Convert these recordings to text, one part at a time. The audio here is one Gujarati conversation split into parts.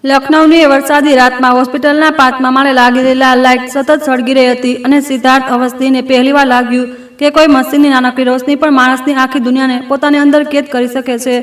લખનૌની વરસાદી રાતમાં હોસ્પિટલના 5મા માળે લાગેલી લાઇટ સતત સળગી રહી હતી અને સિદ્ધાર્થ અવસ્થીને પહેલીવાર લાગ્યું કે કોઈ મશીનની નાનકડી રોશની પણ માણસની આખી દુનિયાને પોતાની અંદર કેદ કરી શકે છે.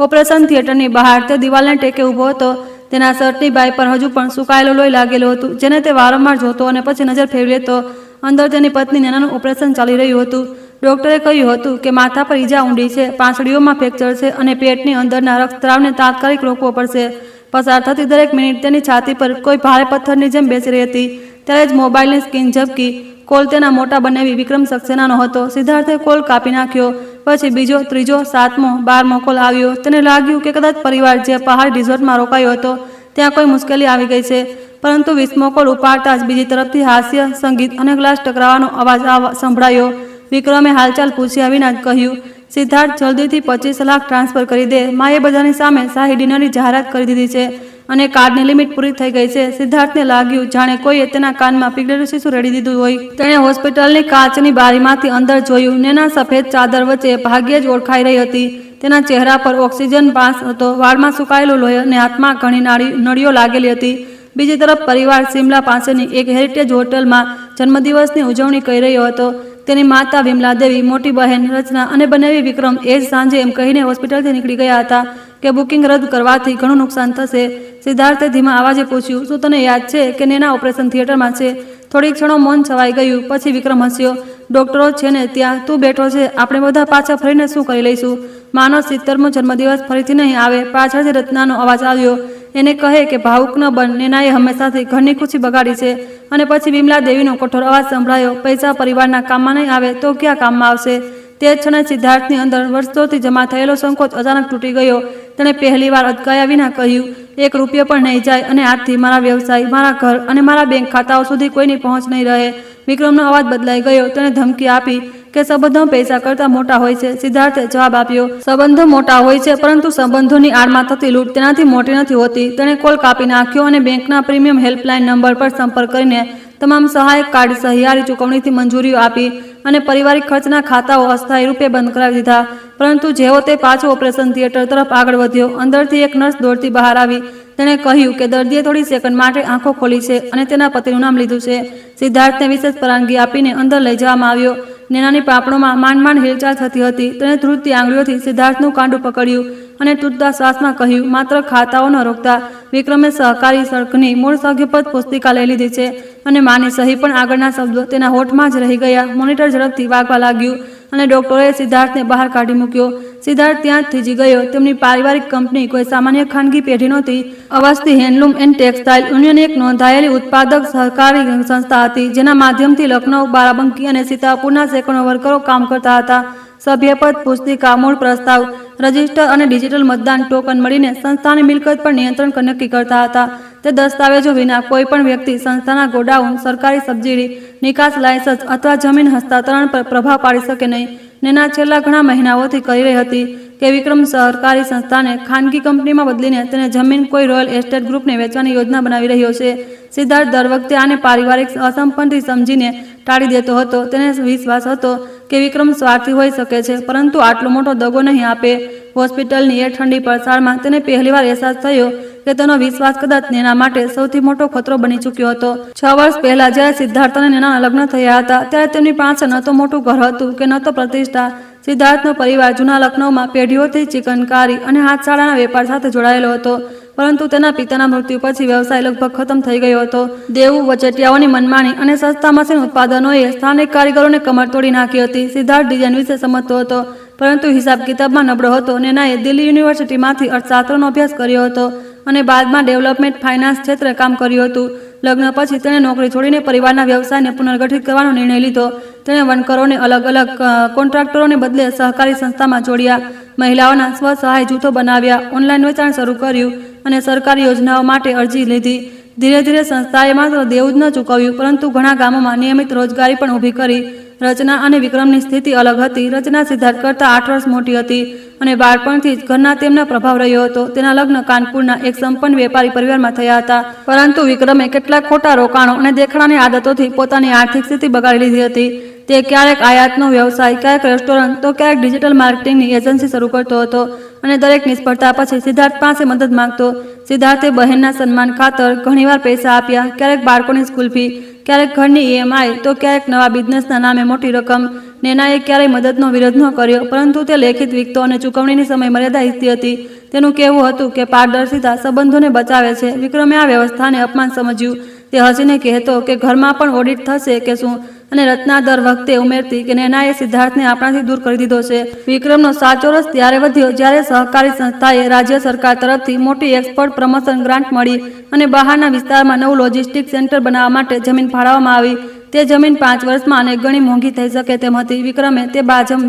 ઓપરેશન થિયેટરની બહાર તે દિવાલને ટેકે ઊભો હતો. તેના શર્ટની બાય પર હજુ પણ સુકાયેલું લોહી લાગેલું હતું, જેને તે વારંવાર જોતો અને પછી નજર ફેરવી લેતો. અંદર તેની પત્ની નેનાનું ઓપરેશન ચાલી રહ્યું હતું. ડોક્ટરે કહ્યું હતું કે માથા પર ઈજા ઊંડી છે, પાંસળીઓમાં ફ્રેક્ચર છે અને પેટની અંદરના રક્તસ્રાવને તાત્કાલિક રોકવો પડશે. પસાર થતી દરેક મિનિટ તેની છાતી પર કોઈ ભારે પથ્થરની જેમ બેસી રહી હતી. ત્યારે જ મોબાઈલની સ્ક્રીન ઝબકી. કોલ તેના મોટા બનાવી વિક્રમ સક્સેનાનો હતો. સિદ્ધાર્થે કોલ કાપી નાખ્યો. પછી બીજો, ત્રીજો, 7મો, 12મો કોલ આવ્યો. તેને લાગ્યું કે કદાચ પરિવાર જે પહાડી રિઝોર્ટમાં રોકાયો હતો ત્યાં કોઈ મુશ્કેલી આવી ગઈ છે. પરંતુ 20મો કોલ ઉપાડતા જ બીજી તરફથી હાસ્ય, સંગીત અને ગ્લાસ ટકરાવાનો અવાજ સંભળાયો. વિક્રમે હાલચાલ પૂછ્યા વિના જ કહ્યું, સિદ્ધાર્થ, જલ્દીથી 25 લાખ ટ્રાન્સફર કરી દે. માએ બધાની સામે શાહી ડિનરની જાહેરાત કરી દીધી છે અને કાર્ડની લિમિટ પૂરી થઈ ગઈ છે. સિદ્ધાર્થને લાગ્યું જાણે કોઈએ તેના કાનમાં પીગળેલું શીશું રેડી દીધું હોય. તેણે હોસ્પિટલની કાચની બારીમાંથી અંદર જોયું. નેના સફેદ ચાદર વચ્ચે ભાગ્યે જ ઓળખાઈ રહી હતી. તેના ચહેરા પર ઓક્સિજન પાસ હતો, વાળમાં સુકાયેલું લોહી અને હાથમાં ઘણી નળીઓ લાગેલી હતી. બીજી તરફ પરિવાર સિમલા પાસેની એક હેરિટેજ હોટલમાં જન્મદિવસની ઉજવણી કરી રહ્યો હતો. તેની માતા વિમલા દેવી, મોટી બહેન રચના અને બનેવી વિક્રમ એ જ સાંજે એમ કહીને હોસ્પિટલથી નીકળી ગયા હતા કે બુકિંગ રદ કરવાથી ઘણું નુકસાન થશે. સિદ્ધાર્થે ધીમા અવાજે પૂછ્યું, શું તને યાદ છે કે નેના ઓપરેશન થિયેટરમાં છે? થોડી ક્ષણો મૌન છવાઈ ગયું. પછી વિક્રમ હસ્યો. ડોક્ટરો છે ને ત્યાં, તું બેઠો છે. આપણે બધા પાછા ફરીને શું કરી લઈશું? માનો 70મો જન્મદિવસ ફરીથી નહીં આવે. પાછળથી રચનાનો અવાજ આવ્યો. એને કહે કે ભાવુક ન બન. નેનાએ હંમેશાથી ઘરની ખુશી બગાડી છે. અને પછી વિમલા દેવીનો કઠોર અવાજ સંભળાયો, પૈસા પરિવારના કામમાં નહીં આવે તો ક્યાં કામમાં આવશે? તે જ ક્ષણે સિદ્ધાર્થની અંદર વર્ષોથી જમા થયેલો સંકોચ અચાનક તૂટી ગયો. તેણે પહેલીવાર અટકાયા વિના કહ્યું, 1 રૂપિયો પણ નહીં જાય અને આજથી મારા વ્યવસાય, મારા ઘર અને મારા બેંક ખાતાઓ સુધી કોઈની પહોંચ નહીં રહે. વિક્રમનો અવાજ બદલાઈ ગયો. તેણે ધમકી આપી કે સંબંધો પૈસા કરતાં મોટા હોય છે. સિદ્ધાર્થે જવાબ આપ્યો, સંબંધો મોટા હોય છે, પરંતુ સંબંધોની આડમાં થતી લૂંટ તેનાથી મોટી નથી હોતી. તેણે કોલ કાપી નાખ્યો અને બેંકના પ્રીમિયમ હેલ્પલાઇન નંબર પર સંપર્ક કરીને તમામ સહાયક કાર્ડ સહિયારી ચૂકવણીથી મંજૂરીઓ આપી અને પારિવારિક ખર્ચના ખાતાઓ અસ્થાયી રૂપે બંધ કરાવી દીધા. પરંતુ જેવો તે પાછો ઓપરેશન થિયેટર તરફ આગળ વધ્યો, અંદરથી એક નર્સ દોડતી બહાર આવી. તેણે કહ્યું કે દર્દીએ થોડી સેકન્ડ માટે આંખો ખોલી છે અને તેના પતિનું નામ લીધું છે. સિદ્ધાર્થને વિશેષ પરવાનગી આપીને અંદર લઈ જવામાં આવ્યો. નેનાની પાપણોમાં માંડ હિલચાલ થતી હતી. તેણે ધ્રુજતી આંગળીઓથી સિદ્ધાર્થનું કાંડું પકડ્યું અને તૂટતા શ્વાસમાં કહ્યું, માત્ર ખાતાઓ ન રોકતા. વિક્રમે સહકારી સર્કની મૂળ સભ્યપદ પુસ્તિકા લઈ લીધી છે અને માની સહી પણ. આગળના શબ્દો તેના હોઠમાં જ રહી ગયા. મોનિટર ઝડપથી વાગવા લાગ્યું અને ડોક્ટરે સિદ્ધાર્થને બહાર કાઢી મૂક્યો. સિદ્ધાર્થ ત્યાં જ થીજી ગયો. તેમની પારિવારિક કંપની કોઈ સામાન્ય ખાનગી પેઢી નહોતી. Awasthi handloom and textile union એક નોંધાયેલી ઉત્પાદક સહકારી સંસ્થા હતી, જેના માધ્યમથી લખનૌ, બારાબંકી અને સીતાપુરના સેંકડો વર્કરો કામ કરતા હતા. સભ્યપદ પુસ્તિકા, મૂળ પ્રસ્તાવ, રજિસ્ટર અને ડિજિટલ મતદાન ટોકન મળીને સંસ્થાની મિલકત પર નિયંત્રણ નક્કી કરતા હતા. તે દસ્તાવેજો વિના કોઈ પણ વ્યક્તિ સંસ્થાના ગોડાઉન, સરકારી સબસિડી, નિકાસ લાયસન્સ અથવા જમીન હસ્તાંતરણ પર પ્રભાવ પાડી શકે નહીં. નેના છેલ્લા ઘણા મહિનાઓથી કરી રહી હતી કે વિક્રમ સહકારી સંસ્થાને ખાનગી કંપનીમાં બદલીને તેને જમીન કોઈ રોયલ એસ્ટેટ ગ્રુપને વેચવાની યોજના બનાવી રહ્યો છે. સિદ્ધાર્થ દર વખતે આને પારિવારિક અસંપત્તિ સમજીને ટાળી દેતો હતો. તેને વિશ્વાસ હતો કે વિક્રમ સ્વાર્થી હોઈ શકે છે, પરંતુ આટલો મોટો દગો નહીં આપે. હોસ્પિટલની એ ઠંડી પડસાળમાં તેને પહેલીવાર અહેસાસ થયો કે તેનો વિશ્વાસ કદાચ નેના માટે સૌથી મોટો ખતરો બની ચૂક્યો હતો. 6 વર્ષ પહેલા જ્યારે સિદ્ધાર્થ અને નેનાના લગ્ન થયા હતા, ત્યારે તેમની પાસે ન તો મોટું ઘર હતું કે ન તો પ્રતિષ્ઠા. સિદ્ધાર્થનો પરિવાર જૂના લખનૌમાં પેઢીઓથી ચિકનકારી અને હાથશાળાના વેપાર સાથે જોડાયેલો હતો. પરંતુ તેના પિતાના મૃત્યુ પછી વ્યવસાય લગભગ ખતમ થઈ ગયો હતો. દેવું, વચેટિયાઓની મનમાની અને સસ્તા મશીન ઉત્પાદનોએ સ્થાનિક કારીગરોને કમર તોડી નાખી હતી. સિદ્ધાર્થ ડિઝાઇન વિશે સમજતો હતો, પરંતુ હિસાબ કિતાબમાં નબળો હતો. નેનાએ દિલ્હી યુનિવર્સિટીમાંથી અર્થશાસ્ત્રનો અભ્યાસ કર્યો હતો અને બાદમાં ડેવલપમેન્ટ ફાઇનાન્સ ક્ષેત્રે કામ કર્યું હતું. લગ્ન પછી તેણે નોકરી છોડીને પરિવારના વ્યવસાયને પુનર્ગઠિત કરવાનો નિર્ણય લીધો. તેણે વણકરોને અલગ અલગ કોન્ટ્રાક્ટરોને બદલે સહકારી સંસ્થામાં જોડ્યા, મહિલાઓના સ્વસહાય જૂથો બનાવ્યા, ઓનલાઈન વેચાણ શરૂ કર્યું અને સરકારી યોજનાઓ માટે અરજી લીધી. ધીરે ધીરે સંસ્થાએ માત્ર દેવું જ ન ચૂકવ્યું, પરંતુ ઘણા ગામોમાં નિયમિત રોજગારી પણ ઊભી કરી. રચના અને વિક્રમની સ્થિતિ અલગ હતી. રચના સિદ્ધાર્થ કરતાં 8 વર્ષ મોટી હતી અને બાળપણથી જ ઘરના તેમના પ્રભાવ રહ્યો હતો. તેના લગ્ન કાનપુરના એક સંપન્ન વેપારી પરિવારમાં થયા હતા, પરંતુ વિક્રમે કેટલાક ખોટા રોકાણો અને દેખાડાની આદતોથી પોતાની આર્થિક સ્થિતિ બગાડી લીધી હતી. તે ક્યારેક આયાતનો વ્યવસાય, ક્યારેક રેસ્ટોરન્ટ તો ક્યારેક ડિજિટલ માર્કેટિંગની એજન્સી શરૂ કરતો હતો અને દરેક નિષ્ફળતા પછી સિદ્ધાર્થ પાસે મદદ માંગતો. સિદ્ધાર્થે બહેનના સન્માન ખાતર ઘણીવાર પૈસા આપ્યા, ક્યારેક બાળકોની સ્કૂલ ફી, ક્યારેક ઘરની EMI તો ક્યારેક નવા બિઝનેસના નામે મોટી રકમ. નેનાએ ક્યારેય મદદનો વિરોધ ન કર્યો, પરંતુ તે લેખિત વિગતો અને ચૂકવણીની સમય મર્યાદા ઈચ્છતી હતી. તેનું કહેવું હતું કે પારદર્શિતા સંબંધોને બચાવે છે. વિક્રમે આ વ્યવસ્થાને અપમાન સમજ્યું. તે હસીને કહેતો કે ઘરમાં પણ ઓડિટ થશે કે શું, અને રત્ના દર વખતે ઉમેરતી કે નેનાએ સિદ્ધાર્થને આપણાથી દૂર કરી દીધો છે. વિક્રમનો સાચો રસ ત્યારે વધ્યો જ્યારે સહકારી સંસ્થાએ રાજ્ય સરકાર તરફથી મોટી એક્સપર્ટ પ્રમોશન ગ્રાન્ટ મળી અને બહારના વિસ્તારમાં નવું લોજિસ્ટિક સેન્ટર બનાવવા માટે જમીન ફાળવવામાં આવી. તે જમીન 5 વર્ષમાં અનેક ગણી મોંઘી થઈ શકે તેમ હતી.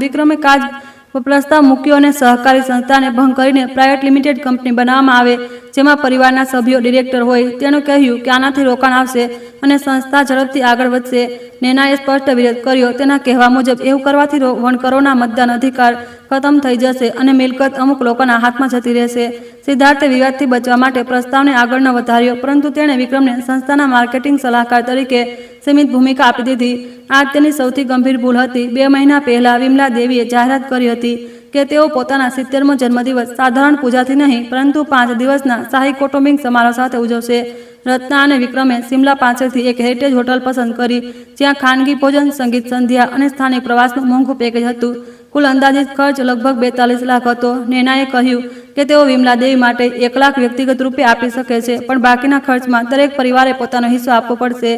વિક્રમે કાજ પ્રસ્તાવ મૂક્યો અને સહકારી સંસ્થાને ભંગ કરીને પ્રાઇવેટ લિમિટેડ કંપની બનાવવામાં આવે, જેમાં પરિવારના સભ્યો ડિરેક્ટર હોય. તેણે કહ્યું કે આનાથી રોકાણ આવશે અને સંસ્થા ઝડપથી આગળ વધશે. નેનાએ સ્પષ્ટ વિરોધ કર્યો. તેના કહેવા મુજબ એવું કરવાથી વણકરોના મતદાન અધિકાર ખતમ થઈ જશે અને મિલકત અમુક લોકોના હાથમાં જતી રહેશે. સિદ્ધાર્થે વિવાદથી બચવા માટે પ્રસ્તાવને આગળ ન વધાર્યો, પરંતુ તેણે વિક્રમને સંસ્થાના માર્કેટિંગ સલાહકાર તરીકે સીમિત ભૂમિકા આપી દીધી. આ તેની સૌથી ગંભીર ભૂલ હતી. 2 મહિના પહેલા વિમલા દેવીએ જાહેરાત કરી હતી કે તેઓ પોતાના 70મો જન્મદિવસ સાધારણ પૂજાથી નહીં, પરંતુ 5 દિવસના શાહી કૌટુંબિક સમારોહ સાથે ઉજવશે. રત્ના અને વિક્રમે સિમલા પાછળથી એક હેરિટેજ હોટલ પસંદ કરી, જ્યાં ખાનગી ભોજન, સંગીત સંધ્યા અને સ્થાનિક પ્રવાસનું મોંઘું પેકેજ હતું. કુલ અંદાજિત ખર્ચ લગભગ 42 લાખ હતો. નેનાએ કહ્યું કે તેઓ વિમલા દેવી માટે 1 લાખ વ્યક્તિગત રૂપે આપી શકે છે, પણ બાકીના ખર્ચમાં દરેક પરિવારે પોતાનો હિસ્સો આપવો પડશે.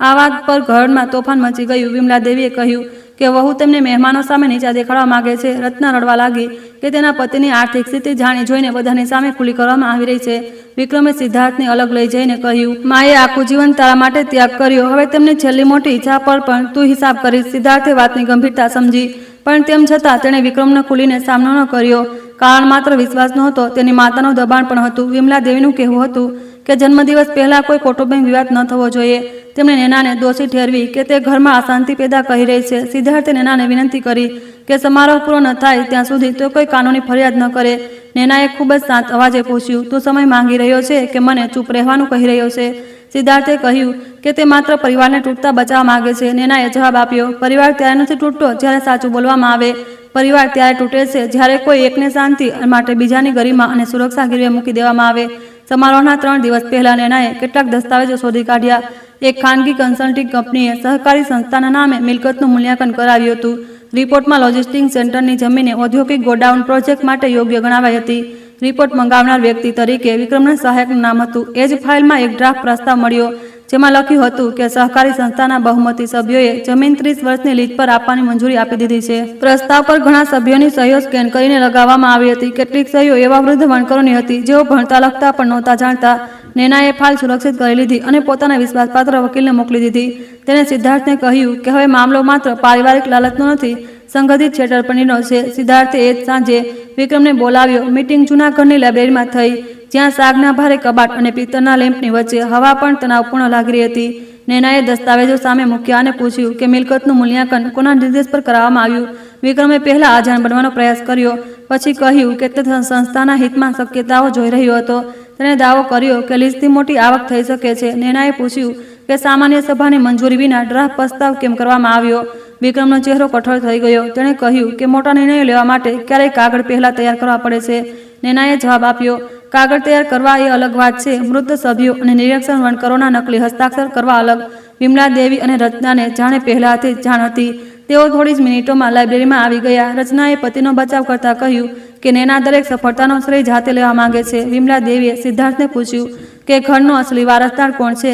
આ વાત પર ઘરમાં તોફાન મચી ગયું. વિમલા દેવીએ કહ્યું કે વહુ તેમને મહેમાનો સામે નીચા દેખાડવા માંગે છે. રત્ના રડવા લાગી કે તેના પતિની આર્થિક સ્થિતિ જાણી જોઈને બધાની સામે ખુલ્લી કરવામાં આવી રહી છે. વિક્રમે સિદ્ધાર્થને અલગ લઈ જઈને કહ્યું, માએ આખું જીવન તારા માટે ત્યાગ કર્યો, હવે તેમની છેલ્લી મોટી ઈચ્છા પર પણ તું હિસાબ કરીશ. સિદ્ધાર્થે વાતની ગંભીરતા સમજી, પણ તેમ છતાં તેણે વિક્રમને ખુલીને સામનો ન કર્યો. કારણ માત્ર વિશ્વાસ નહોતો, તેની માતાનું દબાણ પણ હતું. વિમલા દેવીનું કહેવું હતું કે જન્મદિવસ પહેલા કોઈ કૌટુંબિક વિવાદ ન થવો જોઈએ. તેમણે નેનાને દોષી ઠેરવી કે તે ઘરમાં અશાંતિ પેદા કરી રહી છે. સિદ્ધાર્થે નેનાને વિનંતી કરી કે સમારોહ પૂરો ન થાય ત્યાં સુધી તો કોઈ કાનૂની ફરિયાદ ન કરે. નેનાએ ખૂબ જ શાંત અવાજે પૂછ્યું, તું સમય માંગી રહ્યો છે કે મને ચૂપ રહેવાનું કહી રહ્યો છે? સિદ્ધાર્થે કહ્યું કે તે માત્ર પરિવારને તૂટતા બચાવવા માંગે છે. નેનાએ જવાબ આપ્યો, પરિવાર ત્યારે નથી તૂટતો જ્યારે સાચું બોલવામાં આવે. પરિવાર ત્યારે તૂટે છે જ્યારે કોઈ એકને શાંતિ માટે બીજાની ગરિમા અને સુરક્ષા ગીરવે મૂકી દેવામાં આવે. સમારોહના 3 દિવસ પહેલા નેનાએ કેટલાક દસ્તાવેજો શોધી કાઢ્યા. એક ખાનગી કન્સલ્ટિંગ કંપનીએ સહકારી સંસ્થાના નામે મિલકતનું મૂલ્યાંકન કરાવ્યું હતું. રિપોર્ટમાં લોજિસ્ટિક સેન્ટરની જમીને ઔદ્યોગિક ગોડાઉન પ્રોજેક્ટ માટે યોગ્ય ગણાવાઈ હતી. રિપોર્ટ મંગાવનાર વ્યક્તિ તરીકે વિક્રમના સહાયકનું નામ હતું. એ જ ફાઇલમાં એક ડ્રાફ્ટ પ્રસ્તાવ મળ્યો, જેમાં લખ્યું હતું કે સહકારી સંસ્થાના બહુમતી સભ્યોએ જમીન 30 વર્ષની લીઝ પર આપવાની મંજૂરી આપી દીધી છે. પ્રસ્તાવ પર ઘણા સભ્યોની સહીઓ સ્કેન કરીને લગાવવામાં આવી હતી. કેટલીક સહીઓ એવા વૃદ્ધ વણકરોની હતી જેઓ ભણતા લખતા પણ નહોતા જાણતા. નેનાએ ફાઇલ સુરક્ષિત કરી લીધી અને પોતાના વિશ્વાસપાત્ર વકીલને મોકલી દીધી. તેણે સિદ્ધાર્થને કહ્યું કે હવે મામલો માત્ર પારિવારિક લાલચનો નથી, સંગઠિત છેતરપિંડીનો છે. સિદ્ધાર્થે એ જ સાંજે વિક્રમને બોલાવ્યો. મીટિંગ જૂનાગઢની લાઇબ્રેરીમાં થઈ, જ્યાં સાગના ભારે કબાટ અને પિત્તળના લેમ્પની વચ્ચે હવા પણ તણાવપૂર્ણ લાગી રહી હતી. નેનાએ દસ્તાવેજો સામે મૂક્યા અને પૂછ્યું કે મિલકતનું મૂલ્યાંકન કોના નિર્દેશ પર કરવામાં આવ્યું. વિક્રમે પહેલા અજાણ બનવાનો પ્રયાસ કર્યો, પછી કહ્યું કે તે સંસ્થાના હિતમાં શક્યતાઓ જોઈ રહ્યો હતો. તેણે દાવો કર્યો કે લીઝથી મોટી આવક થઈ શકે છે. નેનાએ પૂછ્યું કે સામાન્ય સભાની મંજૂરી વિના ડ્રાફ્ટ પ્રસ્તાવ કેમ કરવામાં આવ્યો. વિક્રમનો ચહેરો કઠોર થઈ ગયો. તેણે કહ્યું કે મોટા નિર્ણયો લેવા માટે ક્યારેય કાગળ પહેલા તૈયાર કરવા પડે છે. નેનાએ જવાબ આપ્યો, કાગળ તૈયાર કરવા એ અલગ વાત છે, મૃત સભ્યો અને નિરીક્ષણ વણકરોના નકલી હસ્તાક્ષર કરવા અલગ. વિમલા દેવી અને રચનાને જાણે પહેલાથી જ જાણ હતી. તેઓ થોડી જ મિનિટોમાં લાઇબ્રેરીમાં આવી ગયા. રચનાએ પતિનો બચાવ કરતા કહ્યું કે નેના દરેક સફળતાનો શ્રેય જાતે લેવા માંગે છે. વિમલા દેવીએ સિદ્ધાર્થને પૂછ્યું કે ઘરનો અસલી વારસદાર કોણ છે.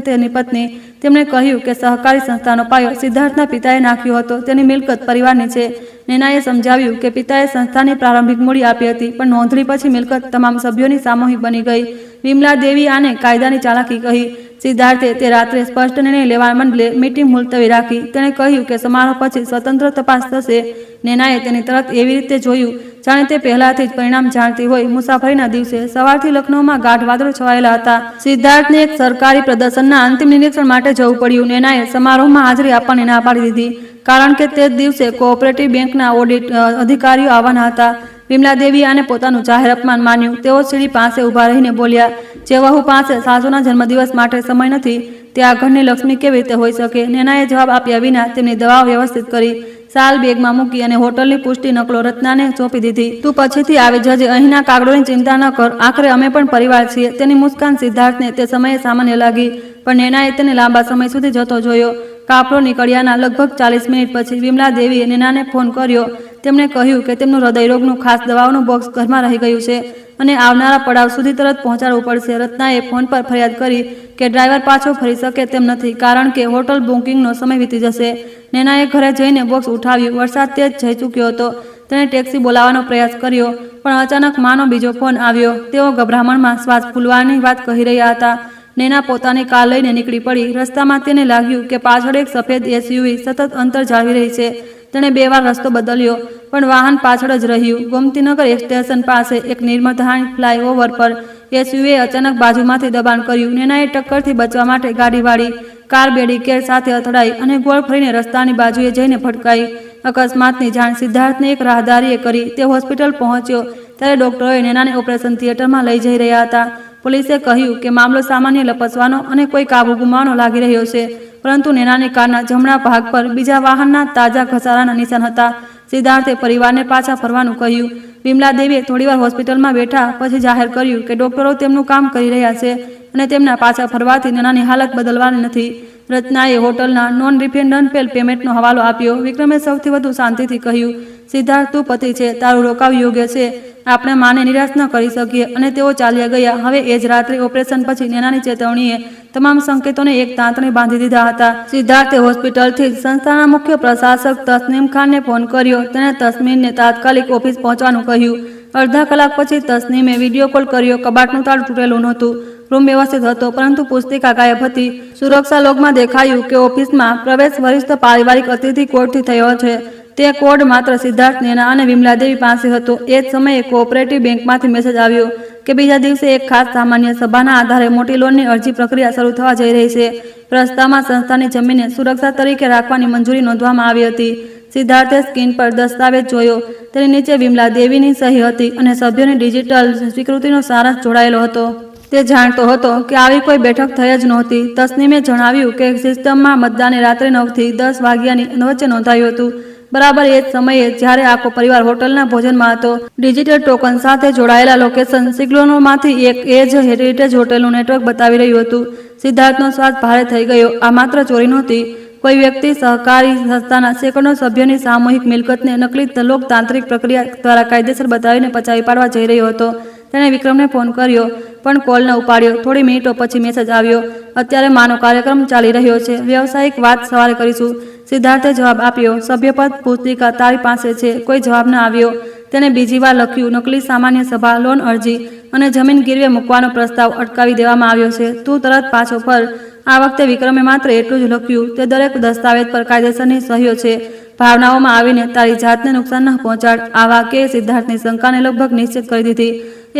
તેની પત્ની. તેમણે કહ્યું કે સહકારી સંસ્થાનો પાયો સિદ્ધાર્થના પિતાએ નાખ્યો હતો. તેની મિલકત પરિવારની છે. નેનાએ સમજાવ્યું કે પિતાએ સંસ્થાની પ્રારંભિક મૂડી આપી હતી, પણ નોંધણી પછી મિલકત તમામ સભ્યોની સામૂહિક બની ગઈ. વિમલા દેવી આને કાયદાની ચાલાકી કહી. સિદ્ધાર્થે તે રાત્રે સ્પષ્ટ નિર્ણય લેવા બદલે મીટિંગ મુલતવી રાખી. તેણે કહ્યું કે સમારોહ પછી સ્વતંત્ર તપાસ થશે. નેનાએ તેની તરફ એવી રીતે જોયું જાણે તે પહેલાથી જ પરિણામ જાણતી હોય. મુસાફરીના દિવસે સવારથી લખનૌમાં ગાઢ વાદળો છવાયેલા હતા. સિદ્ધાર્થને એક સરકારી પ્રદર્શનના અંતિમ નિરીક્ષણ માટે જવું પડ્યું. નેનાએ સમારોહમાં હાજરી આપવાની ના પાડી દીધી, કારણ કે તે જ દિવસે કોઓપરેટિવ બેંકના ઓડિટ અધિકારીઓ આવવાના હતા. વિમલા દેવી આને પોતાનું જાહેર અપમાન માન્યું. તેઓ સીડી પાસે ઊભા રહીને બોલ્યા, જે વહુ પાસે સાસુના જન્મદિવસ માટે સમય નથી, તે આ ઘરની લક્ષ્મી કેવી રીતે હોઈ શકે? નેનાએ જવાબ આપ્યા વિના તેમની દવાઓ વ્યવસ્થિત કરી. સાલ બેગમાં મૂકી અને હોટલની પુષ્ટિ નકલો રત્નાને સોંપી દીધી. તું પછીથી આવી જજે, અહીંના કાગળોની ચિંતા ન કર, આખરે અમે પણ પરિવાર છીએ. તેની મુસ્કાન સિદ્ધાર્થને તે સમયે સામાન્ય લાગી, પણ નેનાએ તેને લાંબા સમય સુધી જતો જોયો. કાફલો નીકળ્યાના લગભગ 40 મિનિટ પછી વિમલા દેવીએ નેનાને ફોન કર્યો. તેમણે કહ્યું કે તેમનું હૃદયરોગનું ખાસ દવાઓનું બોક્સ ઘરમાં રહી ગયું છે અને આવનારા પડાવ સુધી તરત પહોંચાડવું પડશે. રત્નાએ ફોન પર ફરિયાદ કરી કે ડ્રાઈવર પાછો ફરી શકે તેમ નથી, કારણ કે હોટલ બુકિંગનો સમય વીતી જશે. નેનાએ ઘરે જઈને બોક્સ ઉઠાવ્યું. વરસાદ તેજ જઈ ચૂક્યો હતો. તેણે ટેક્સી બોલાવવાનો પ્રયાસ કર્યો, પણ અચાનક માનો બીજો ફોન આવ્યો. તેઓ ગભરામણમાં શ્વાસ ફૂલવાની વાત કહી રહ્યા હતા. નેના પોતાની કાર લઈને નીકળી પડી. રસ્તામાં તેને લાગ્યું કે પાછળ એક સફેદ એસયુવી સતત અંતર જાળવી રહી છે. તેણે 2 વાર રસ્તો બદલ્યો, પણ વાહન પાછળ જ રહ્યું. ગોમતીનગર સ્ટેશન પાસે એક નિર્મધાણી ફ્લાયઓવર પર એસયુવીએ અચાનક બાજુમાંથી દબાણ કર્યું. નેનાએ ટક્કરથી બચવા માટે ગાડી વાળી. કાર બેરીકેડ સાથે અથડાઈ અને ગોળ ફરીને રસ્તાની બાજુએ જઈને ભટકાઈ. અકસ્માતની જાણ સિદ્ધાર્થને એક રાહદારીએ કરી. તે હોસ્પિટલ પહોંચ્યો ત્યારે ડોક્ટરોએ નેનાને ઓપરેશન થિયેટરમાં લઈ જઈ રહ્યા હતા. પોલીસે કહ્યું કે મામલો સામાન્ય લપસવાનો અને કોઈ કાબુ ગુમાવવાનો લાગી રહ્યો છે, પરંતુ નેનાની કારના જમણા ભાગ પર બીજા વાહનના તાજા ઘસારાના નિશાન હતા. સિદ્ધાર્થે પરિવારને પાછા ફરવાનું કહ્યું. વિમલા દેવીએ થોડીવાર હોસ્પિટલમાં બેઠા પછી જાહેર કર્યું કે ડોક્ટરો તેમનું કામ કરી રહ્યા છે અને તેમના પાછા ફરવાથી નેનાની હાલત બદલવાની નથી. રત્નાએ હોટલના નોન રિફંડેબલ પેમેન્ટનો હવાલો આપ્યો. વિક્રમે સૌથી વધુ શાંતિથી કહ્યું, સિદ્ધાર્થ, તું પતિ છે, તારું રોકાવ યોગ્ય છે. આપણે માને નિરાશ ન કરી શકીએ. અને તેઓ ચાલ્યા ગયા. હવે એ જ રાત્રે ઓપરેશન પછી નેનાની ચેતવણીએ તમામ સંકેતોને એક તાંતણે બાંધી દીધા હતા. સિદ્ધાર્થે હોસ્પિટલથી જ સંસ્થાના મુખ્ય પ્રશાસક તસ્નીમ ખાનને ફોન કર્યો. તેણે તસ્મીનને તાત્કાલિક ઓફિસ પહોંચવાનું કહ્યું. અડધા કલાક પછી તસ્નીમે વિડીયો કોલ કર્યો. કબાટનું તાળું તૂટેલું નહોતું. રૂમ વ્યવસ્થિત હતો, પરંતુ પુસ્તિકા ગાયબ હતી. સુરક્ષા લોગમાં દેખાયું કે ઓફિસમાં પ્રવેશ વરિષ્ઠ પારિવારિક અતિથિ કોડથી થયો છે. તે કોડ માત્ર સિદ્ધાર્થ, નેના અને વિમલા દેવી પાસે હતો. એ જ સમયે કોઓપરેટિવ બેંકમાંથી મેસેજ આવ્યો કે બીજા દિવસે એક ખાસ સામાન્ય સભાના આધારે મોટી લોનની અરજી પ્રક્રિયા શરૂ થવા જઈ રહી છે. પ્રસ્તાવમાં સંસ્થાની જમીનને સુરક્ષા તરીકે રાખવાની મંજૂરી નોંધવામાં આવી હતી. સિદ્ધાર્થે સ્ક્રીન પર દસ્તાવેજ જોયો. તેની નીચે વિમલા દેવીની સહી હતી અને સભ્યોની ડિજિટલ સ્વીકૃતિનો સારાંશ જોડાયેલો હતો. તે જાણતો હતો કે આવી કોઈ બેઠક થઈ જ નહોતી. તસ્નીમે જણાવ્યું કે સિસ્ટમમાં મતદાન રાત્રે 9 થી 10 વાગ્યાની વચ્ચે નોંધાયું હતું. બરાબર એ જ સમયે જ્યારે આખો પરિવાર હોટલના ભોજનમાં હતો. ડિજિટલ ટોકન સાથે જોડાયેલા લોકેશન સિગ્નલોમાંથી એક એ જ હેરિટેજ હોટલનું નેટવર્ક બતાવી રહ્યું હતું. સિદ્ધાર્થનો શ્વાસ ભારે થઈ ગયો. આ માત્ર ચોરી નહોતી. કોઈ વ્યક્તિ સહકારી સંસ્થાના સેંકડો સભ્યોની સામૂહિક મિલકતને નકલી લોકતાંત્રિક પ્રક્રિયા દ્વારા કાયદેસર બતાવીને પચાવી પાડવા જઈ રહ્યો હતો. તેણે વિક્રમને ફોન કર્યો, પણ કોલ ન ઉપાડ્યો. થોડી મિનિટો પછી મેસેજ આવ્યો, અત્યારે માનો કાર્યક્રમ ચાલી રહ્યો છે, વ્યવસાયિક વાત સવારે કરીશું. સિદ્ધાર્થે જવાબ આપ્યો, સભ્યપદ પુસ્તિકા તારી પાસે છે. કોઈ જવાબ ન આવ્યો. તેણે બીજી વાર લખ્યું, નકલી સામાન્ય સભા, લોન અરજી અને જમીન ગીરવે મૂકવાનો પ્રસ્તાવ અટકાવી દેવામાં આવ્યો છે. તું તરત પાછો ફર. આ વખતે વિક્રમે માત્ર એટલું જ લખ્યું, તે દરેક દસ્તાવેજ પર કાયદેસરની સહીઓ છે. ભાવનાઓમાં આવીને તારી જાતને નુકસાન ન પહોંચાડ. આ વાક્યે સિદ્ધાર્થની શંકાને લગભગ નિશ્ચિત કરી દીધી.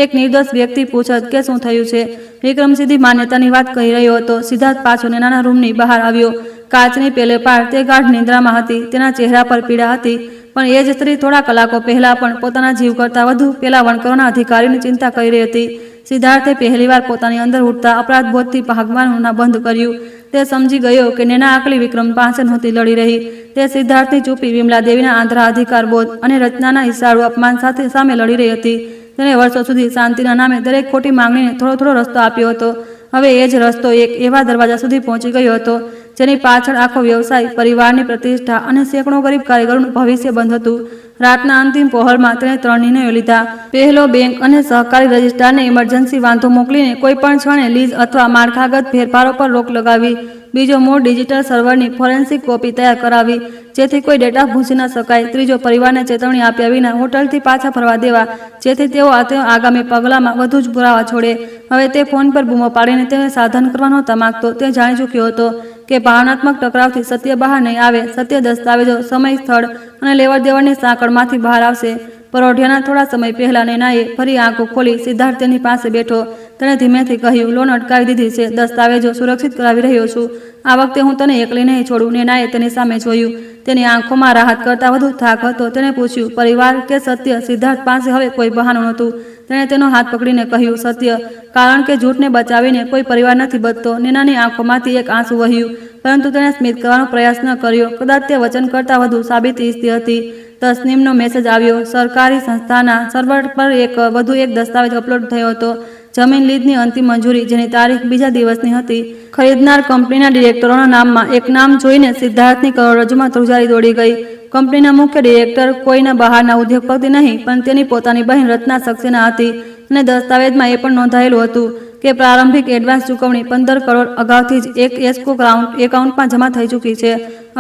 એક નિર્દોષ વ્યક્તિ પૂછત કે શું થયું છે. વિક્રમ સીધી માન્યતાની વાત કહી રહ્યો હતો. સિદ્ધાર્થ પાછો નેનાના રૂમની બહાર આવ્યો. કાચની પેલે પાર તે ગાઢ નિંદ્રામાં હતી. તેના ચહેરા પર પીડા હતી, પણ એ જ સ્ત્રી થોડા કલાકો પહેલા પણ પોતાના જીવ કરતાં વધુ પેલા વણકરોના અધિકારીની ચિંતા કરી રહી હતી. સિદ્ધાર્થે પહેલીવાર પોતાની અંદર ઉઠતા અપરાધબોધથી ભાગવાનું બંધ કર્યું. તે સમજી ગયો કે નેના આકલી વિક્રમ પાસે નહોતી લડી રહી. તે સિદ્ધાર્થની ચૂપી, વિમલા દેવીના આંધળા અધિકાર બોધ અને રચનાના ઈશાળુ અપમાન સાથે સામે લડી રહી હતી. તેણે વર્ષો સુધી શાંતિના નામે દરેક ખોટી માંગણીને થોડો થોડો રસ્તો આપ્યો હતો. હવે એ જ રસ્તો એક એવા દરવાજા સુધી પહોંચી ગયો હતો જેની પાછળ આખો વ્યવસાય, પરિવારની પ્રતિષ્ઠા અને સેંકડો ગરીબ કારીગરોનું ભવિષ્ય બંધ હતું. રાતના અંતિમ પહોરમાં તેણે 3 નિર્ણયો લીધા. પહેલો, બેંક અને સહકારી રજિસ્ટ્રારને ઇમરજન્સી વાંધો મોકલીને કોઈ પણ ક્ષણે લીઝ અથવા માળખાગત ફેરફારો પર રોક લગાવી. બીજો, મૂળ ડિજિટલ સર્વરની ફોરેન્સિક કોપી તૈયાર કરાવી, જેથી કોઈ ડેટા ભૂંસી ન શકાય. ત્રીજો, પરિવારને ચેતવણી આપ્યા વિના હોટલથી પાછા ફરવા દેવા, જેથી તેઓ આગામી પગલામાં વધુ જ પુરાવા છોડે. હવે તે ફોન પર બૂમો પાડીને તેને સાધન કરવા નહોતા માંગતો. તે જાણી ચૂક્યો હતો કે ભાવનાત્મક ટકરાવથી સત્ય બહાર નહીં આવે. સત્ય દસ્તાવેજો, સમય, સ્થળ અને લેવડ દેવડની સાંકળમાંથી બહાર આવશે. પરોઢિયાના થોડા સમય પહેલા નેનાએ ફરી આંખો ખોલી. સિદ્ધાર્થ તેની પાસે બેઠો. તેણે ધીમેથી કહ્યું, લોન અટકાવી દીધી છે, દસ્તાવેજો સુરક્ષિત કરાવી રહ્યો છું. આ વખતે હું તને એકલી નહીં છોડું. નેનાએ તેની સામે જોયું. તેની આંખોમાં રાહત કરતાં વધુ થાક હતો. તેણે પૂછ્યું, પરિવાર કે સત્ય? સિદ્ધાર્થ પાસે હવે કોઈ બહાનું નહોતું. તેણે તેનો હાથ પકડીને કહ્યું, સત્ય, કારણ કે જૂઠને બચાવીને કોઈ પરિવાર નથી બચતો. નેનાની આંખોમાંથી એક આંસુ વહ્યું. પરંતુ તેણે સ્મિત કરવાનો પ્રયાસ ન કર્યો. કદાચ તે વચન કરતાં વધુ સાબિતી ઈચ્છતી હતી. તસનીમનો મેસેજ આવ્યો. સરકારી સંસ્થાના સર્વર પર વધુ એક દસ્તાવેજ અપલોડ થયો હતો. જમીન લીઝની અંતિમ મંજૂરી, જેની તારીખ બીજા દિવસની હતી. ખરીદનાર કંપનીના ડિરેક્ટરોના નામમાં એક નામ જોઈને સિદ્ધાર્થની કરોડરજ્જુમાં ધ્રુજારી દોડી ગઈ. કંપનીના મુખ્ય ડિરેક્ટર કોઈના બહારના ઉદ્યોગપતિ નહીં, પણ તેની પોતાની બહેન રત્ના સક્સેના હતી. અને દસ્તાવેજમાં એ પણ નોંધાયેલું હતું કે પ્રારંભિક એડવાન્સ ચૂકવણી 15 કરોડ અગાઉથી જ એક એસ્કો એકાઉન્ટમાં જમા થઈ ચૂકી છે.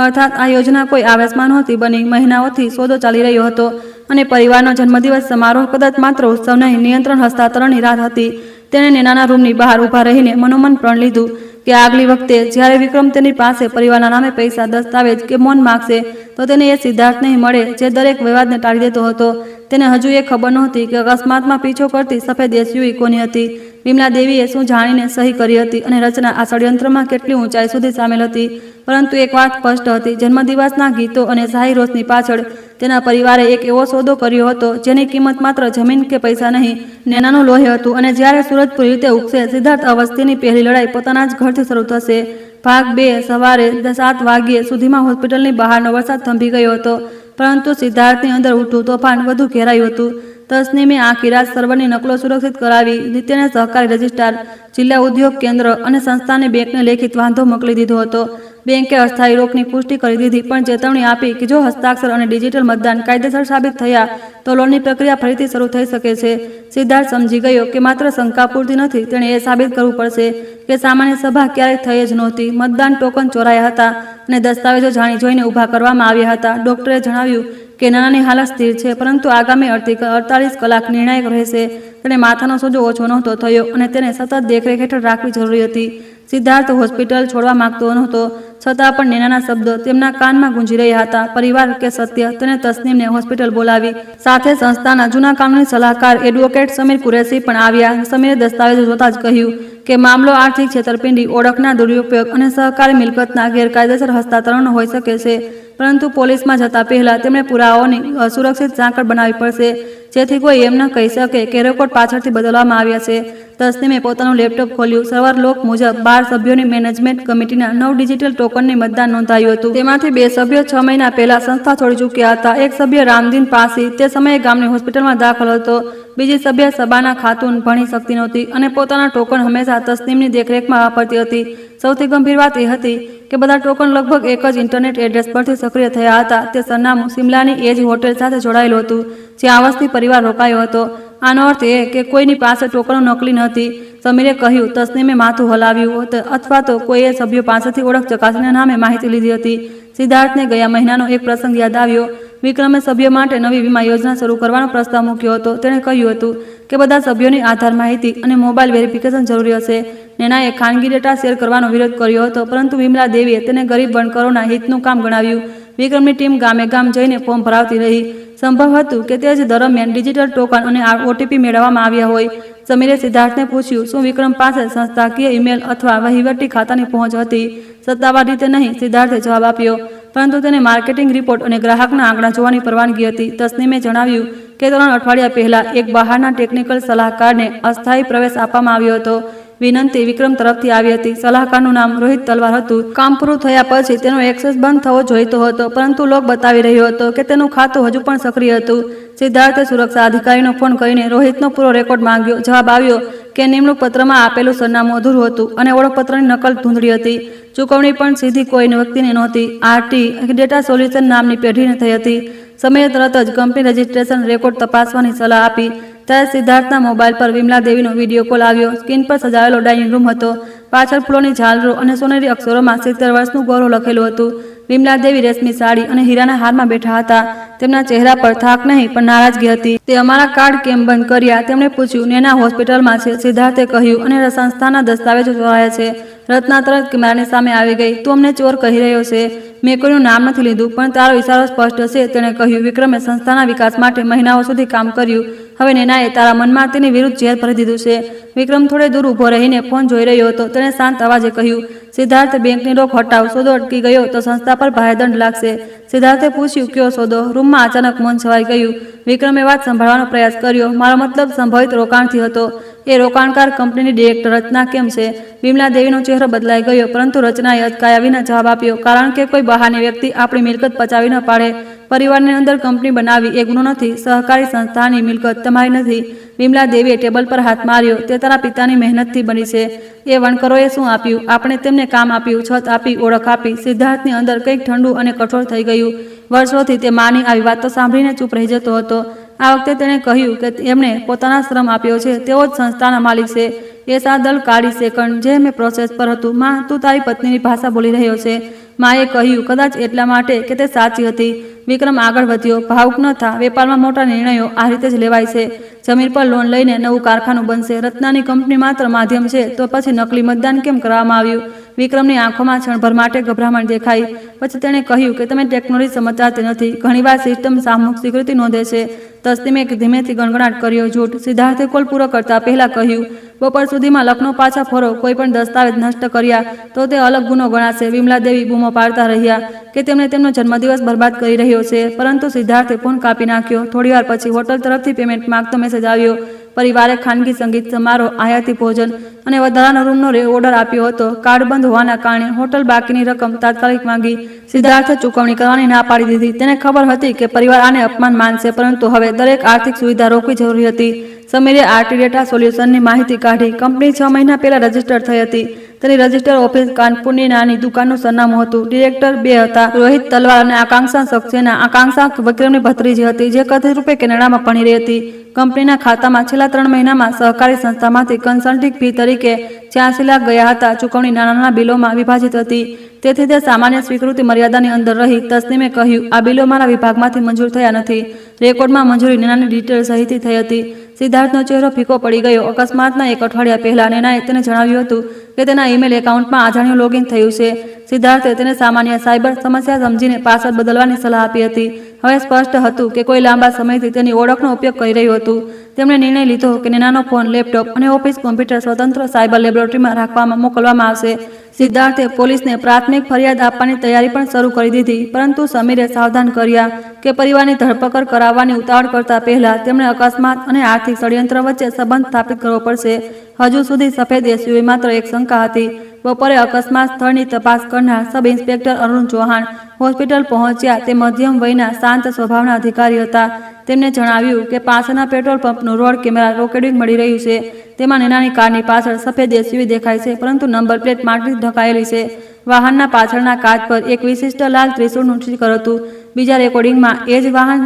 અર્થાત આ યોજના કોઈ આવેશમાં નહોતી બની. મહિનાઓથી સોદો ચાલી રહ્યો હતો અને પરિવારનો જન્મદિવસ સમારોહ કદાચ માત્ર ઉત્સવ નહીં, નિયંત્રણ હસ્તાંતરણની રાત હતી. તેણે નેનાના રૂમની બહાર ઊભા રહીને મનોમન પ્રણ લીધું કે આગલી વખતે જ્યારે વિક્રમ તેની પાસે પરિવારના નામે પૈસા, દસ્તાવેજ કે મૌન માગશે તો તેને એ સિદ્ધાર્થ નહીં મળે જે દરેક વિવાદને ટાળી દેતો હતો. તેને હજુ એ ખબર નહોતી કે અકસ્માતમાં પીછો કરતી સફેદ એસયુવી કોની હતી. વિમલા દેવીએ શું જાણીને સહી કરી હતી અને રચના આ ષડયંત્રમાં કેટલી ઊંચાઈ સુધી સામેલ હતી. પરંતુ એક વાત સ્પષ્ટ હતી, જન્મદિવસના ગીતો અને શાહી રોશની પાછળ તેના પરિવારે એક એવો સોદો કર્યો હતો જેની કિંમત માત્ર જમીન કે પૈસા નહીં, નેનાનું લોહી હતું. અને જ્યારે સૂરજ પૂરી રીતે ઉગશે, સિદ્ધાર્થ અવસ્થીની પહેલી લડાઈ પોતાના જ ઘરથી શરૂ થશે. ભાગ 2. સવારે 7 વાગ્યે સુધીમાં હોસ્પિટલની બહારનો વરસાદ થંભી ગયો હતો, પરંતુ સિદ્ધાર્થની અંદર ઉઠતું તોફાન વધુ ઘેરાયું હતું. તસનીમે આખી રાત સર્વરની નકલો સુરક્ષિત કરાવી. તેણે સહકારી રજિસ્ટ્રાર, જિલ્લા ઉદ્યોગ કેન્દ્ર અને સંસ્થાની બેંકને લેખિત વાંધો મોકલી દીધો હતો. બેંકે અસ્થાયી રોકની પુષ્ટિ કરી દીધી, પણ ચેતવણી આપી કે જો હસ્તાક્ષર અને ડિજિટલ મતદાન કાયદેસર સાબિત થયા તો લોનની પ્રક્રિયા ફરીથી શરૂ થઈ શકે છે. સિદ્ધાર્થ સમજી ગયો કે માત્ર શંકા પૂરતી નથી, તેણે એ સાબિત કરવું પડશે કે સામાન્ય સભા ક્યારેય થઈ જ નહોતી. મતદાન ટોકન ચોરાયા હતા અને દસ્તાવેજો જાણી જોઈને ઊભા કરવામાં આવ્યા હતા. ડોક્ટરે જણાવ્યું કે નાનાની હાલત સ્થિર છે, પરંતુ આગામી 48 કલાક નિર્ણાયક રહેશે. તેને માથાનો સોજો ઓછો નહોતો થયો અને તેને સતત દેખરેખ હેઠળ રાખવી જરૂરી હતી. સિદ્ધાર્થ હોસ્પિટલ છોડવા માંગતો નહોતો, છતાં પણ નેનાના શબ્દો તેમના કાનમાં ગુંજી રહ્યા હતા. પરિવાર કે સત્ય? તેને તસનીમને હોસ્પિટલ બોલાવી. સાથે સંસ્થાના જૂના કાનૂની સલાહકાર એડવોકેટ સમીર કુરેશી પણ આવ્યા. સમીરે દસ્તાવેજો જોતા જ કહ્યું કે મામલો આર્થિક છેતરપિંડી, ઓળખના દુરુપયોગ અને સહકારી મિલકતના ગેરકાયદેસર હસ્તાંતરણનો હોઈ શકે છે. પરંતુ પોલીસમાં જતા પહેલા તેમણે પુરાવાઓની સુરક્ષિત સાંકળ બનાવવી પડશે, જેથી કોઈ એમ ન કહી શકે કે રેકોર્ડ પાછળથી બદલવામાં આવ્યા છે. તસનીમે પોતાનું લેપટોપ ખોલ્યું. સર્વર લોક મુજબ 12 સભ્યોની મેનેજમેન્ટ કમિટીના 9 ડિજિટલ ટોકનની મતદાન નોંધાયું હતું. તેમાંથી 2 સભ્યો 6 મહિના પહેલા સંસ્થા છોડી ચૂક્યા હતા. એક સભ્ય રામદીન પાસી તે સમયે ગામની હોસ્પિટલમાં દાખલ હતો. બીજી સભ્ય સબાના ખાતુન ભણી શકતી નહોતી અને પોતાના ટોકન હંમેશા તસનીમની દેખરેખમાં વાપરતી હતી. સૌથી ગંભીર વાત એ હતી કે બધા ટોકન લગભગ એક જ ઇન્ટરનેટ એડ્રેસ પરથી સક્રિય થયા હતા. તે સરનામું સિમલાની એજ હોટેલ સાથે જોડાયેલું હતું, જ્યાં અવસ્થી પરિવાર રોકાયો હતો. આનો અર્થ એ કે કોઈની પાસે ટોકનો નકલી નહોતી. સમીરે કહ્યું. તસનીમે માથું હલાવ્યું. અથવા તો કોઈએ સભ્યો પાસેથી ઓળખ ચકાસણીના નામે માહિતી લીધી હતી. સિદ્ધાર્થને ગયા મહિનાનો એક પ્રસંગ યાદ આવ્યો. વિક્રમે સભ્યો માટે નવી વીમા યોજના શરૂ કરવાનો પ્રસ્તાવ મૂક્યો હતો. તેણે કહ્યું હતું કે બધા સભ્યોની આધાર માહિતી અને મોબાઈલ વેરિફિકેશન જરૂરી હશે. નેનાએ ખાનગી ડેટા શેર કરવાનો વિરોધ કર્યો હતો, પરંતુ વિમલા દેવીએ તેને ગરીબ વણકરોના હિતનું કામ ગણાવ્યું. વિક્રમની ટીમ ગામે ગામ જઈને ફોર્મ ભરાવતી રહી. સંભવ હતું કે તે જ દરમિયાન ડિજિટલ ટોકન અને ઓટીપી મેળવવામાં આવ્યા હોય. સમીરે સિદ્ધાર્થને પૂછ્યું, શું વિક્રમ પાસે સંસ્થાકીય ઈમેલ અથવા વહીવટી ખાતાની પહોંચ હતી? સત્તાવાર રીતે નહીં, સિદ્ધાર્થે જવાબ આપ્યો, પરંતુ તેને માર્કેટિંગ રિપોર્ટ અને ગ્રાહકના આંકડા જોવાની પરવાનગી હતી. તસનીમે જણાવ્યું કે 3 અઠવાડિયા પહેલા એક બહારના ટેકનિકલ સલાહકારને અસ્થાયી પ્રવેશ આપવામાં આવ્યો હતો. વિનંતી વિક્રમ તરફથી આવી હતી. સલાહકારનું નામ રોહિત તલવાર હતું. કામ પૂરું થયા પછી તેનો એક્સેસ બંધ થવો જોઈતો હતો, પરંતુ લોક બતાવી રહ્યો હતો કે તેનું ખાતું હજુ પણ સક્રિય હતું. સિદ્ધાર્થે સુરક્ષા અધિકારીનો ફોન કરીને રોહિતનો પૂરો રેકોર્ડ માંગ્યો. જવાબ આવ્યો કે નિમણૂક પત્રમાં આપેલું સરનામું અધૂરું હતું અને ઓળખપત્રની નકલ ધૂંધળી હતી. ચૂકવણી પણ સીધી કોઈ વ્યક્તિને નહોતી. આરટી ડેટા સોલ્યુશન નામની પેઢીને થઈ હતી. સમયે તરત જ કંપની રજિસ્ટ્રેશન રેકોર્ડ તપાસવાની સલાહ આપી. ત્યારે સિદ્ધાર્થના મોબાઈલ પર વિમલા દેવીનો વિડીયો કોલ આવ્યો. સ્ક્રીન પર સજાવેલો ડાઇનિંગ રૂમ હતો. પાછળ ફૂલોની ઝાલરો અને સોનેરી અક્ષરોમાં 70 વર્ષનું ગૌરવ લખેલું હતું. વિમલા દેવી રેશમી સાડી અને હીરાના હારમાં બેઠા હતા. તેમના ચહેરા પર થાક નહીં, પણ નારાજગી હતી. તે અમારા કાર્ડ કેમ બંધ કર્યા? તેમણે પૂછ્યું. નેના હોસ્પિટલમાં છે, સિદ્ધાર્થે કહ્યું, અને સંસ્થાના દસ્તાવેજો ચોરાયા છે. રત્ના તરત કેમેરાની સામે આવી ગઈ. તું અમને ચોર કહી રહ્યો છે? મેં કોઈનું નામ નથી લીધું, પણ તારો ઇશારો સ્પષ્ટ છે, તેણે કહ્યું. વિક્રમે સંસ્થાના વિકાસ માટે મહિનાઓ સુધી કામ કર્યું. હવે નેનાએ તારા મનમાં તેની વિરુદ્ધ ઝેર ભરી દીધું છે. વિક્રમ થોડે દૂર ઊભો રહીને ફોન જોઈ રહ્યો હતો. તેણે શાંત અવાજે કહ્યું, સિદ્ધાર્થ, બેંકની રોક હટાવ. સોદો અટકી ગયો તો સંસ્થા પર ભારે દંડ લાગશે. સિદ્ધાર્થે પૂછ્યું, કયો સોદો? રૂમમાં અચાનક મૌન છવાઈ ગયું. વિક્રમે વાત સંભાળવાનો પ્રયાસ કર્યો. મારો મતલબ સંભવિત રોકાણથી હતો. એ રોકાણકાર કંપનીની ડિરેક્ટર રચના કેમ છે? વિમલા દેવીનો ચહેરો બદલાઈ ગયો, પરંતુ રચનાએ અચકાયા વિના જવાબ આપ્યો, કારણ કે કોઈ બહારની વ્યક્તિ આપણી મિલકત પચાવી ન પાડે. પરિવારની અંદર કંપની બનાવી એ ગુનો નથી. સહકારી સંસ્થાની મિલકત તમારી નથી. વિમલા દેવીએ ટેબલ પર હાથ માર્યો. તે તારા પિતાની મહેનતથી બની છે. એ વણકરોએ શું આપ્યું? આપણે તેમને કામ આપ્યું, છત આપી, ઓળખ આપી. સિદ્ધાર્થની અંદર કંઈક ઠંડુ અને કઠોર થઈ ગયું. વર્ષોથી તે માની આવી વાતો સાંભળીને ચૂપ રહી જતો હતો. આ વખતે તેણે કહ્યું કે એમણે પોતાના શ્રમ આપ્યો છે. તેઓ જ સંસ્થાના માલિક છે. એ સાદલ કાળી સેકન્ડ જે મેં પ્રોસેસ પર હતું. માં, તું તારી પત્નીની ભાષા બોલી રહ્યો છે. માએ કહ્યું, કદાચ એટલા માટે કે તે સાચી હતી. વિક્રમ આગળ વધ્યો. ભાવુક ન થા. વેપારમાં મોટા નિર્ણયો આ રીતે જ લેવાય છે. જમીન પર લોન લઈને નવું કારખાનું બનશે. રત્નાની કંપની માત્ર માધ્યમ છે. તો પછી નકલી મતદાન કેમ કરવામાં આવ્યું? વિક્રમની આંખોમાં ક્ષણભર માટે ગભરામણ દેખાઈ. પછી તેણે કહ્યું કે તમે ટેકનોલોજી સમજતા નથી. ઘણીવાર સિસ્ટમ સામૂહિક સ્વીકૃતિ નોંધે છે. તસ્લીમે ધીમેથી ગણગણાટ કર્યો. જૂઠ. સિદ્ધાર્થે કોલ પૂરો કરતા પહેલા કહ્યું, બપોર સુધીમાં લખનૌ પાછા ફરો. કોઈ પણ દસ્તાવેજ નષ્ટ કર્યા તો તે અલગ ગુનો ગણાશે. વિમલા દેવી બૂમો પાડતા રહ્યા કે તેમણે તેમનો જન્મદિવસ બરબાદ કરી રહ્યો છે. પરંતુ સિદ્ધાર્થે ફોન કાપી નાખ્યો. થોડીવાર પછી હોટલ તરફથી પેમેન્ટ માંગતો મેસેજ આવ્યો. પરિવારે ખાનગી સંગીત સમારોહ, આયાતી ભોજન અને વધારાનો રૂમનો ઓર્ડર આપ્યો હતો. કાર્ડ બંધ હોવાના કારણે હોટલ બાકીની રકમ તાત્કાલિક માંગી. સિદ્ધાર્થે ચૂકવણી કરવાની ના પાડી દીધી. તેને ખબર હતી કે પરિવાર આને અપમાન માનશે, પરંતુ હવે દરેક આર્થિક સુવિધા રોકવી જરૂરી હતી. સમીરે આરટી ડેટા સોલ્યુશનની માહિતી કાઢી. કંપની 6 મહિના પહેલા રજીસ્ટર થઈ હતી. તેની રજીસ્ટર ઓફિસ કાનપુરની નાની દુકાનનું સરનામું હતું. ડિરેક્ટર 2 હતા, રોહિત તલવાર અને આકાંક્ષા સક્સેના. આકાંક્ષા વિક્રમની ભત્રીજી હતી, જે કથિત રૂપે કેનેડામાં ભણી રહી હતી. કંપનીના ખાતામાં છેલ્લા 3 મહિનામાં સહકારી સંસ્થામાંથી કન્સલ્ટિંગ ફી તરીકે 86 લાખ ગયા હતા. ચૂકવણી નાના નાના બિલોમાં વિભાજિત હતી, તેથી તે સામાન્ય સ્વીકૃતિ મર્યાદાની અંદર રહી. તસ્લીમે કહ્યું, આ બિલો મારા વિભાગમાંથી મંજૂર થયા નથી. રેકોર્ડમાં મંજૂરી નેનાની ડિટેલ સહીથી થઈ હતી. સિદ્ધાર્થનો ચહેરો ફીકો પડી ગયો. અકસ્માતના 1 અઠવાડિયા પહેલા નેનાએ તેને જણાવ્યું હતું કે તેના ઈમેલ એકાઉન્ટમાં અજાણ્યું લોગિન થયું છે. સિદ્ધાર્થે તેને સામાન્ય સાયબર સમસ્યા સમજીને પાસવર્ડ બદલવાની સલાહ આપી હતી. હવે સ્પષ્ટ હતું કે કોઈ લાંબા સમયથી તેની ઓળખનો ઉપયોગ કરી રહ્યું હતું. તેમણે નિર્ણય લીધો કે નેનાનો ફોન, લેપટોપ અને ઓફિસ કોમ્પ્યુટર સ્વતંત્ર સાયબર લેબોરેટરીમાં મોકલવામાં આવશે. સિદ્ધાર્થે પોલીસને પ્રાથમિક ફરિયાદ આપવાની તૈયારી પણ શરૂ કરી દીધી, પરંતુ સમીરે સાવધાન કર્યા કે પરિવારની ધરપકડ કરાવવાની ઉતાવળ કરતા પહેલા તેમણે અકસ્માત અને આર્થિક ષડયંત્ર વચ્ચે સંબંધ સ્થાપિત કરવો પડશે. હજુ સુધી સફેદ એસયુવી માત્ર એક શંકા હતી. બપોરે અકસ્માત સ્થળની તપાસ કરનાર sub inspector Arun Chauhan hospital પહોંચ્યા. તે મધ્યમ વયના શાંત સ્વભાવના અધિકારી હતા. તેમને જણાવ્યું કે પાસેના પેટ્રોલ પંપનું રોડ કેમેરા રેકોર્ડિંગ મળી રહ્યું છે. તેમાં નેનાની કારની પાછળ સફેદ એસયુવી દેખાય છે, પરંતુ નંબર પ્લેટ માટી ઢંકાયેલી છે. વાહનના પાછળના કાચ પર એક વિશિષ્ટ લાલ ત્રિશૂળનું સ્ટીકર હતું. બીજા રેકોર્ડિંગમાં એ જ વાહન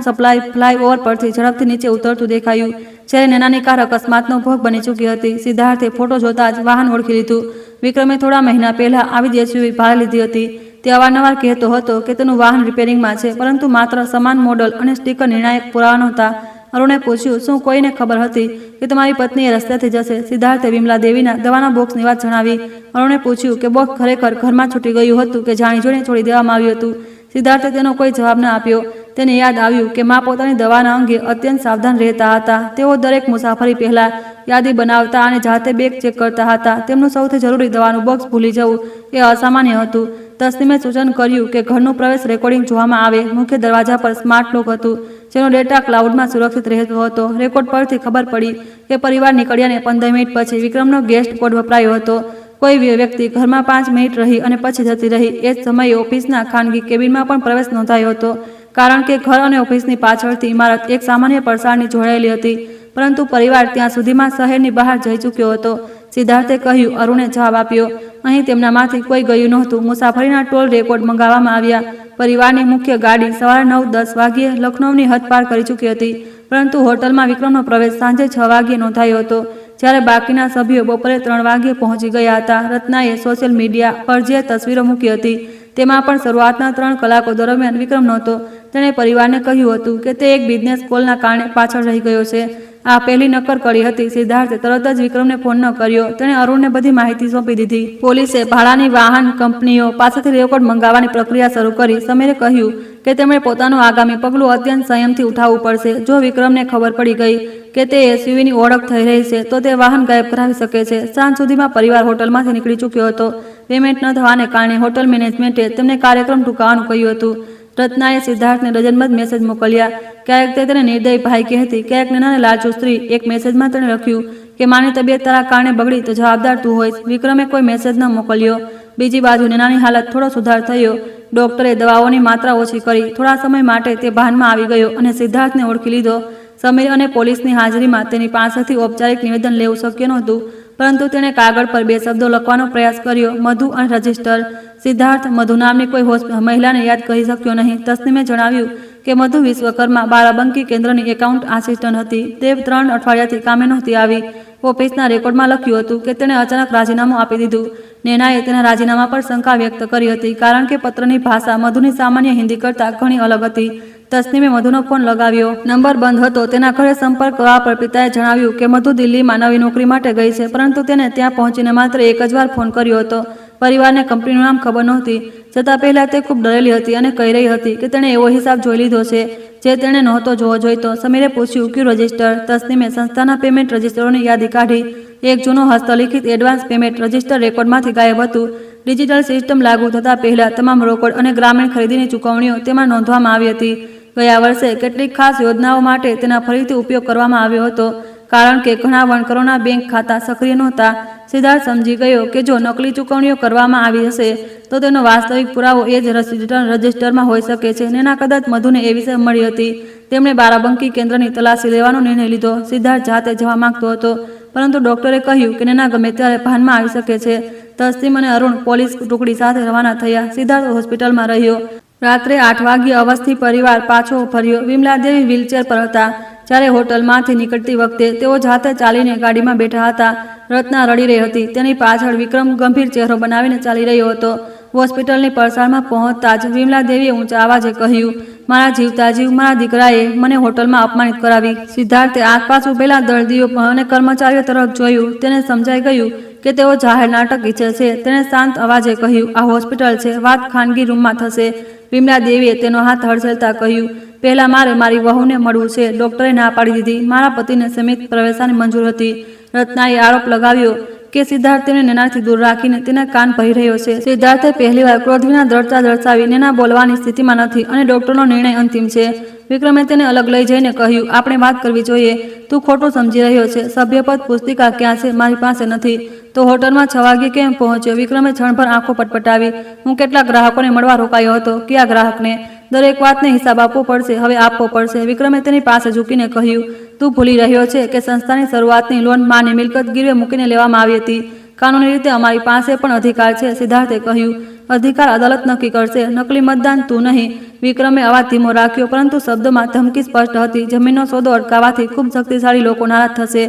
ફ્લાયઓવર પરથી ઝડપથી નીચે ઉતરતું દેખાયું. જ્યારે નેનાની કાર અકસ્માતનો ભોગ બની ચૂકી હતી. સિદ્ધાર્થે ફોટો જોતા જ વાહન ઓળખી લીધું. વિક્રમે થોડા મહિના પહેલા આવી જ એસયુવી ભાડે લીધી હતી. તે અવારનવાર કહેતો હતો કે તેનું વાહન રિપેરિંગમાં છે, પરંતુ માત્ર સમાન મોડલ અને સ્ટીકર નિર્ણાયક પુરાવા નહોતા. અરુણે પૂછ્યું, શું કોઈને ખબર હતી કે તમારી પત્ની એ રસ્તેથી જશે? સિદ્ધાર્થે વિમલા દેવીના દવાના બોક્સની વાત જણાવી. અરુણે પૂછ્યું કે બોક્સ ખરેખર ઘરમાં છૂટી ગયું હતું કે જાણી જોઈને છોડી દેવામાં આવ્યું હતું? સિદ્ધાર્થે તેનો કોઈ જવાબ ન આપ્યો. તેને યાદ આવ્યું કે મા પોતાની દવાના અંગે અત્યંત સાવધાન રહેતા હતા. તેઓ દરેક મુસાફરી પહેલા યાદી બનાવતા અને જાતે બેગ ચેક કરતા હતા. તેમનું સૌથી જરૂરી દવાનું બોક્સ ભૂલી જવું એ અસામાન્ય હતું. તસ્લીમે સૂચન કર્યું કે ઘરનું પ્રવેશ રેકોર્ડિંગ જોવામાં આવે. મુખ્ય દરવાજા પર સ્માર્ટ લોક હતું, જેનો ડેટા ક્લાઉડમાં સુરક્ષિત રહેતો હતો. રેકોર્ડ પરથી ખબર પડી કે પરિવાર નીકળ્યાને 15 મિનિટ પછી વિક્રમનો ગેસ્ટ કોડ વપરાયો હતો. કોઈ વ્યક્તિ ઘરમાં 5 મિનિટ રહી અને પછી જતી રહી. એ જ સમયે ઓફિસના ખાનગી કેબિનમાં પણ પ્રવેશ નોંધાયો હતો, કારણ કે ઘર અને ઓફિસની પાછળથી ઇમારત એક સામાન્ય પડસાળની જોડાયેલી હતી. પરંતુ પરિવાર ત્યાં સુધીમાં શહેરની બહાર જઈ ચૂક્યો હતો. સિદ્ધાર્થે કહ્યું. અરુણે જવાબ આપ્યો, અહીં તેમનામાંથી કોઈ ગયું નહોતું. મુસાફરીના ટોલ રેકોર્ડ મંગાવવામાં આવ્યા. પરિવારની મુખ્ય ગાડી સવારે 9-10 વાગ્યે લખનૌની હદ પાર કરી ચૂકી હતી, પરંતુ હોટલમાં વિક્રમનો પ્રવેશ સાંજે 6 વાગ્યે નોંધાયો હતો. જ્યારે બાકીના સભ્યો બપોરે 3 વાગ્યે પહોંચી ગયા હતા. રત્નાએ સોશિયલ મીડિયા પર જે તસવીરો મૂકી હતી તેમાં પણ શરૂઆતના 3 કલાકો દરમિયાન વિક્રમ નહોતો. તેણે પરિવારને કહ્યું હતું કે તે એક બિઝનેસ કોલના કારણે પાછળ રહી ગયો છે. આ પહેલી નક્કર કરી હતી. સિદ્ધાર્થે તરત જ વિક્રમને ફોન ન કર્યો. તેણે અરુણને બધી માહિતી સોંપી દીધી. પોલીસે ભાડાની વાહન કંપનીઓ પાસેથી રેકોર્ડ મંગાવવાની પ્રક્રિયા શરૂ કરી. સમીરે કહ્યું કે તેમણે પોતાનું આગામી પગલું અત્યંત સંયમથી ઉઠાવવું પડશે. જો વિક્રમને ખબર પડી ગઈ કે તે એસયુવીની ઓળખ થઈ રહી છે, તો તે વાહન ગાયબ કરાવી શકે છે. સાંજ સુધીમાં પરિવાર હોટલમાંથી નીકળી ચૂક્યો હતો. પેમેન્ટ ન થવાને કારણે હોટલ મેનેજમેન્ટે તેમને કાર્યક્રમ ટૂંકાવવાનું કહ્યું હતું. રત્નાએ સિદ્ધાર્થને ડઝનબંધ મેસેજ મોકલ્યા. ક્યારેક તે તેને નિર્દય ભાઈ કહેતી, ક્યારેક નેનાને લાલચુ સ્ત્રી. એક મેસેજમાં તેણે લખ્યું કે માની તબિયત તારા કારણે બગડી તો જવાબદાર તું હોઈશ. વિક્રમે કોઈ મેસેજ ન મોકલ્યો. બીજી બાજુ નેનાની હાલત થોડો સુધાર થયો. ડોક્ટરે દવાઓની માત્રા ઓછી કરી. થોડા સમય માટે તે ભાનમાં આવી ગયો અને સિદ્ધાર્થને ઓળખી લીધો. સમીર અને પોલીસની હાજરીમાં તેની પાસેથી ઔપચારિક નિવેદન લેવું શક્ય નહોતું, પરંતુ તેણે કાગળ પર 2 શબ્દો લખવાનો પ્રયાસ કર્યો: મધુ અને રજિસ્ટર. સિદ્ધાર્થ મધુ નામની કોઈ મહિલાને યાદ કરી શક્યો નહીં. તસ્નીમે જણાવ્યું કે મધુ વિશ્વકર્મા બારાબંકી કેન્દ્રની એકાઉન્ટ આસિસ્ટન્ટ હતી. તે 3 અઠવાડિયાથી કામે નહોતી આવી. ઓફિસના રેકોર્ડમાં લખ્યું હતું કે તેણે અચાનક રાજીનામું આપી દીધું. નેનાએ તેના રાજીનામા પર શંકા વ્યક્ત કરી હતી, કારણ કે પત્રની ભાષા મધુની સામાન્ય હિન્દી કરતાં ઘણી અલગ હતી. તસ્નીમે મધુનો ફોન લગાવ્યો. નંબર બંધ હતો. તેના ઘરે સંપર્ક કરવા પર પિતાએ જણાવ્યું કે મધુ દિલ્હીમાં નવી નોકરી માટે ગઈ છે, પરંતુ તેને ત્યાં પહોંચીને માત્ર 1 જ વાર ફોન કર્યો હતો. પરિવારને કંપનીનું નામ ખબર નહોતી, છતાં પહેલાં તે ખૂબ ડરેલી હતી અને કહી રહી હતી કે તેણે એવો હિસાબ જોઈ લીધો છે જે તેણે નહોતો જોવો જોઈતો. સમીરે પૂછ્યું, ક્યુ રજિસ્ટર? તસ્નીમે સંસ્થાના પેમેન્ટ રજિસ્ટરોની યાદી કાઢી. એક જૂનો હસ્તલિખિત એડવાન્સ પેમેન્ટ રજિસ્ટર રેકોર્ડમાંથી ગાયબ હતું. ડિજિટલ સિસ્ટમ લાગુ થતાં પહેલાં તમામ રોકડ અને ગ્રામીણ ખરીદીની ચૂકવણીઓ તેમાં નોંધવામાં આવી હતી. ગયા વર્ષે કેટલીક ખાસ યોજનાઓ માટે તેના ફરીથી ઉપયોગ કરવામાં આવ્યો હતો, કારણ કે ઘણા વણકરોના બેંક ખાતા સક્રિય નહોતા. સિદ્ધાર્થ સમજી ગયો કે જો નકલી ચૂકવણીઓ કરવામાં આવી હશે તો તેનો વાસ્તવિક પુરાવો એ જ રજિસ્ટરમાં હોઈ શકે છે. નેના કદાચ મધુને એ વિશે મળી હતી. તેમણે બારાબંકી કેન્દ્રની તલાશી લેવાનો નિર્ણય લીધો. સિદ્ધાર્થ જાતે જવા માંગતો હતો, પરંતુ ડોક્ટરે કહ્યું કે નેના ગમે ત્યારે ભાનમાં આવી શકે છે. તસ્તીમ અને અરુણ પોલીસ ટુકડી સાથે રવાના થયા. સિદ્ધાર્થ હોસ્પિટલમાં રહ્યો. રાત્રે 8 વાગ્યે અવસ્થી પરિવાર પાછો ફર્યો. વિમલાદેવી વ્હીલચેર પર હતા. જ્યારે હોટલમાંથી નીકળતી વખતે તેઓ જાતે ચાલીને ગાડીમાં બેઠા હતા. રત્ના રડી રહી હતી. તેની પાછળ વિક્રમ ગંભીર ચહેરો બનાવીને ચાલી રહ્યો હતો. હોસ્પિટલની પરસાળમાં પહોંચતા જ વિમલાદેવીએ ઊંચા અવાજે કહ્યું, મારા જીવતા જીવ, મારા દીકરાએ મને હોટલમાં અપમાનિત કરાવી. સિદ્ધાર્થે આસપાસ ઉભેલા દર્દીઓ અને કર્મચારીઓ તરફ જોયું. તેને સમજાઈ ગયું કે તેઓ જાહેર નાટક ઈચ્છે છે. તેણે શાંત અવાજે કહ્યું, આ હોસ્પિટલ છે, વાત ખાનગી રૂમમાં થશે. વિમલાદેવીએ તેનો હાથ હડસેલતા કહ્યું, પહેલાં મારે મારી વહુને મળવું છે. ડોક્ટરે ના પાડી દીધી. મારા પતિને સમીપ પ્રવેશવાની મંજૂર હતી. રત્નાએ આરોપ લગાવ્યો કે સિદ્ધાર્થ તેને નેનાથી દૂર રાખીને તેના કાન ભરી રહ્યો છે. સિદ્ધાર્થે પહેલીવાર ક્રોધ વિના દ્રઢતા દર્શાવી. નેના બોલવાની સ્થિતિમાં નથી અને ડોક્ટરનો નિર્ણય અંતિમ છે. વિક્રમે તેને અલગ લઈ જઈને કહ્યું, આપણે વાત કરવી જોઈએ. તું ખોટું સમજી રહ્યો છે. સભ્યપદ પુસ્તિકા ક્યાં છે? મારી પાસે નથી. તો હોટલમાં 6 વાગ્યે કેમ પહોંચ્યો? વિક્રમે ક્ષણભર આંખો પટપટાવી. હું કેટલાક ગ્રાહકોને મળવા રોકાયો હતો. કયા ગ્રાહકને? દરેક વાતને હિસાબ આપવો પડશે. હવે આપવો પડશે. વિક્રમે તેની પાસે ઝૂકીને કહ્યું, તું ભૂલી રહ્યો છે કે સંસ્થાની શરૂઆતની લોન માની મિલકત ગીરવે મૂકીને લેવામાં આવી હતી. કાનૂની રીતે અમારી પાસે પણ અધિકાર છે. સિદ્ધાર્થે કહ્યું, અધિકાર અદાલત નક્કી કરશે, નકલી મતદાન તું નહીં. વિક્રમે અવાજ ધીમો રાખ્યો, પરંતુ શબ્દોમાં ધમકી સ્પષ્ટ હતી. જમીનનો સોદો અટકાવવાથી ખૂબ શક્તિશાળી લોકો નારાજ થશે.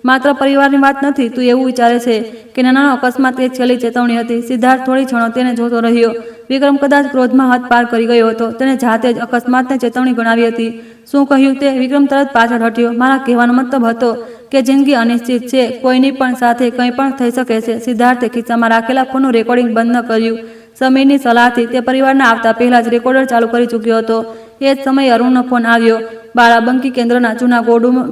માત્ર પરિવારની વાત નથી. તું એવું વિચારે છે કે નાનાનો અકસ્માત એ છેલ્લી ચેતવણી હતી? સિદ્ધાર્થ થોડી ક્ષણો તેને જોતો રહ્યો. વિક્રમ કદાચ ક્રોધમાં હદ પાર કરી ગયો હતો. તેણે જાતે જ અકસ્માતને ચેતવણી ગણાવી હતી. શું કહ્યું તે? વિક્રમ તરત પાછળ હટ્યો. મારા કહેવાનો મતલબ હતો કે જિંદગી અનિશ્ચિત છે. કોઈની પણ સાથે કંઈ પણ થઈ શકે છે. સિદ્ધાર્થે ખિસ્સામાં રાખેલા ફોનનું રેકોર્ડિંગ બંધ ન કર્યું. સમીરની સલાહથી તે પરિવારના આવતા પહેલા જ રેકોર્ડર ચાલુ કરી ચૂક્યો હતો. એ જ સમયે અરુણનો ફોન આવ્યો. બારાબંકી કેન્દ્રના જૂના